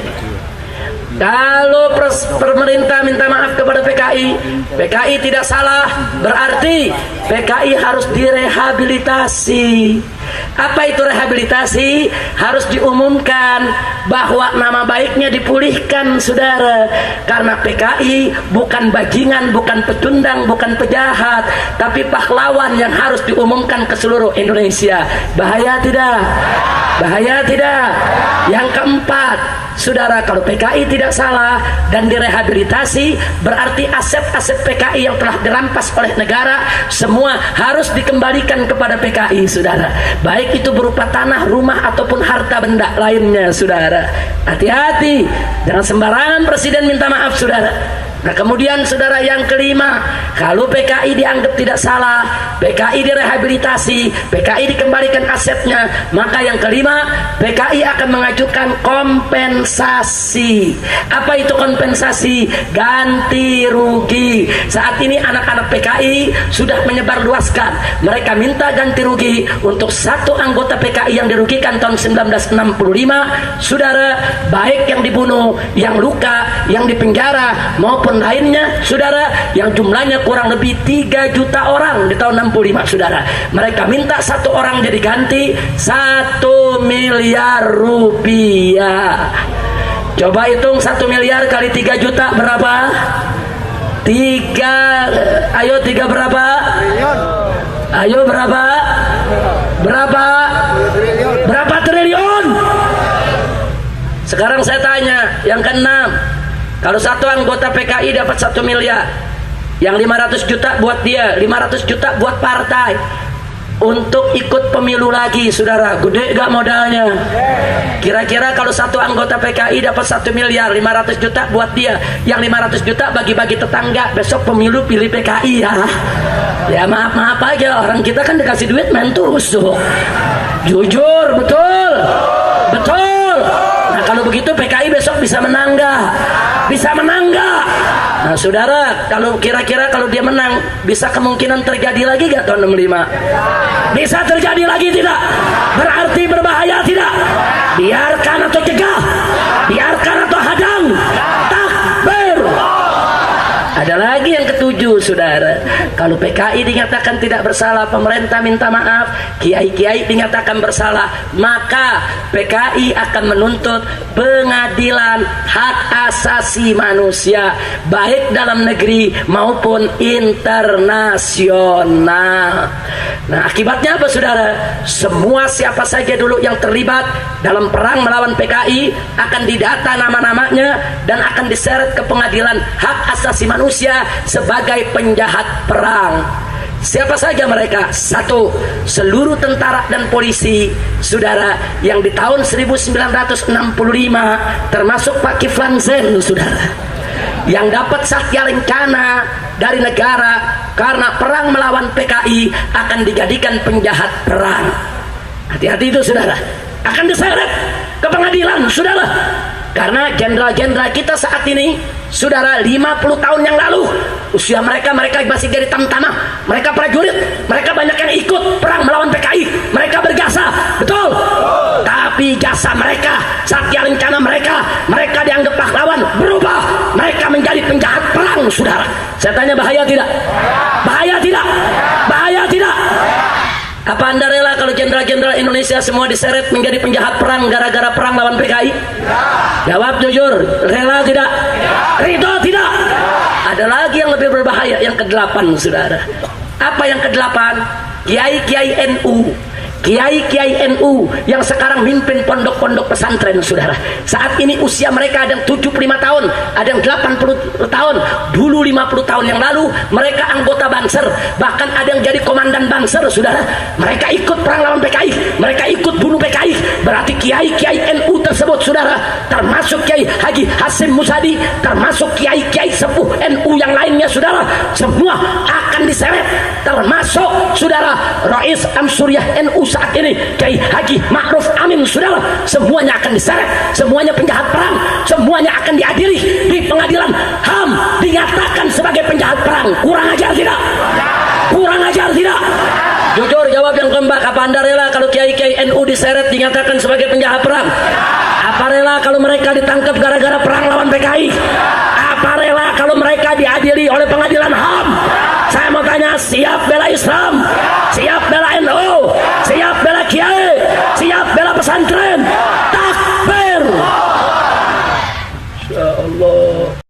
Kalau pemerintah minta maaf kepada PKI, PKI tidak salah, berarti PKI harus direhabilitasi. Apa itu rehabilitasi? Harus diumumkan bahwa nama baiknya dipulihkan, saudara. Karena PKI bukan bajingan, bukan pecundang, bukan pejahat, tapi pahlawan yang harus diumumkan ke seluruh Indonesia. Bahaya tidak? Bahaya tidak? Yang keempat, saudara, kalau PKI tidak salah dan direhabilitasi, berarti aset-aset PKI yang telah dirampas oleh negara semua harus dikembalikan kepada PKI, saudara. Baik itu berupa tanah, rumah ataupun harta benda lainnya, saudara. Hati-hati, jangan sembarangan presiden minta maaf, saudara. Nah, kemudian saudara, yang kelima, kalau PKI dianggap tidak salah, PKI direhabilitasi, PKI dikembalikan asetnya, maka yang kelima, PKI akan mengajukan kompensasi. Apa itu kompensasi? Ganti rugi. Saat ini anak-anak PKI sudah menyebarluaskan, mereka minta ganti rugi untuk satu anggota PKI yang dirugikan tahun 1965, saudara, baik yang dibunuh, yang luka, yang dipenjara maupun lainnya, saudara, yang jumlahnya kurang lebih 3 juta orang di tahun 65, saudara. Mereka minta satu orang jadi ganti 1 miliar rupiah. Coba hitung 1 miliar kali 3 juta berapa? 3 berapa? Ayo berapa? Berapa? Berapa triliun? Sekarang saya tanya, yang keenam, kalau satu anggota PKI dapat 1 miliar, yang 500 juta buat dia, 500 juta buat partai untuk ikut pemilu lagi, saudara, gede gak modalnya? Kira-kira kalau satu anggota PKI dapat 1 miliar, 500 juta buat dia, yang 500 juta bagi-bagi tetangga, besok pemilu pilih PKI ya. Ya maaf-maaf aja, orang kita kan dikasih duit main tusuk. Jujur, betul? Betul? Nah, kalau begitu PKI besok bisa menang gak? Bisa menang gak? Nah, saudara, kalau kira-kira kalau dia menang, bisa kemungkinan terjadi lagi gak tahun 65? Bisa terjadi lagi tidak? Berarti berbahaya tidak? Biarkan atau cegah? Biarkan atau hadang? Takbir! Ada lagi yang ketujuh, saudara. Kalau PKI dinyatakan tidak bersalah, pemerintah minta maaf, kiai-kiai dinyatakan bersalah, maka PKI akan menuntut pengadilan hak asasi manusia, baik dalam negeri maupun internasional. Nah, akibatnya apa, saudara? Semua siapa saja dulu yang terlibat dalam perang melawan PKI akan didata nama-namanya dan akan diseret ke pengadilan hak asasi manusia sebagai penjahat perang. Siapa saja mereka? 1. Seluruh tentara dan polisi, saudara, yang di tahun 1965 termasuk Pak Kiflan Zen, saudara, yang dapat satya lencana dari negara karena perang melawan PKI akan dijadikan penjahat perang. Hati-hati itu, saudara, akan diseret ke pengadilan, saudara. Karena jenderal-jenderal kita saat ini, saudara, 50 tahun yang lalu usia mereka masih jadi tamtama, mereka prajurit, mereka banyak yang ikut perang melawan PKI, mereka berjasa, betul. Tapi jasa mereka, satya lencana mereka dianggap pahlawan, berubah, mereka menjadi penjahat perang, saudara. Saya tanya, bahaya tidak? Bahaya tidak? Bahaya tidak? Apa Anda rela kalau jenderal-jenderal Indonesia semua diseret menjadi penjahat perang gara-gara perang lawan PKI? Jawab jujur, rela tidak? Ridho tidak? Ada lagi yang lebih berbahaya, yang ke-8, saudara. Apa yang ke-8? Kiai-kiai NU, kiai-kiai NU yang sekarang mimpin pondok-pondok pesantren, saudara. Saat ini usia mereka ada yang 75 tahun, ada yang 80 tahun. Dulu 50 tahun yang lalu mereka anggota Banser, bahkan ada yang jadi komandan Banser, saudara. Mereka ikut perang lawan PKI, mereka ikut bunuh PKI. Berarti kiai-kiai NU tersebut, saudara, termasuk Kiai Haji Hasyim Musadi, termasuk kiai-kiai sepuh NU yang lainnya, saudara, semua akan diseret termasuk saudara Rais Ansuriah NU saat ini Kiai Haji Ma'ruf Amin, saudara, semuanya akan diseret, semuanya penjahat perang, semuanya akan diadili di pengadilan HAM, dinyatakan sebagai penjahat perang. Kurang ajar tidak? Kurang ajar tidak? Jujur jawab yang keempat, apa Anda rela kalau kiai-kiai NU diseret dinyatakan sebagai penjahat perang? Apa rela kalau mereka ditangkap gara-gara perang lawan PKI? Apa rela kalau mereka diadili oleh pengadilan HAM? Saya mau tanya, siap bela Islam? Siap bela NU? Siap bela kiai? Siap bela pesantren? Takbir! Insya Allah.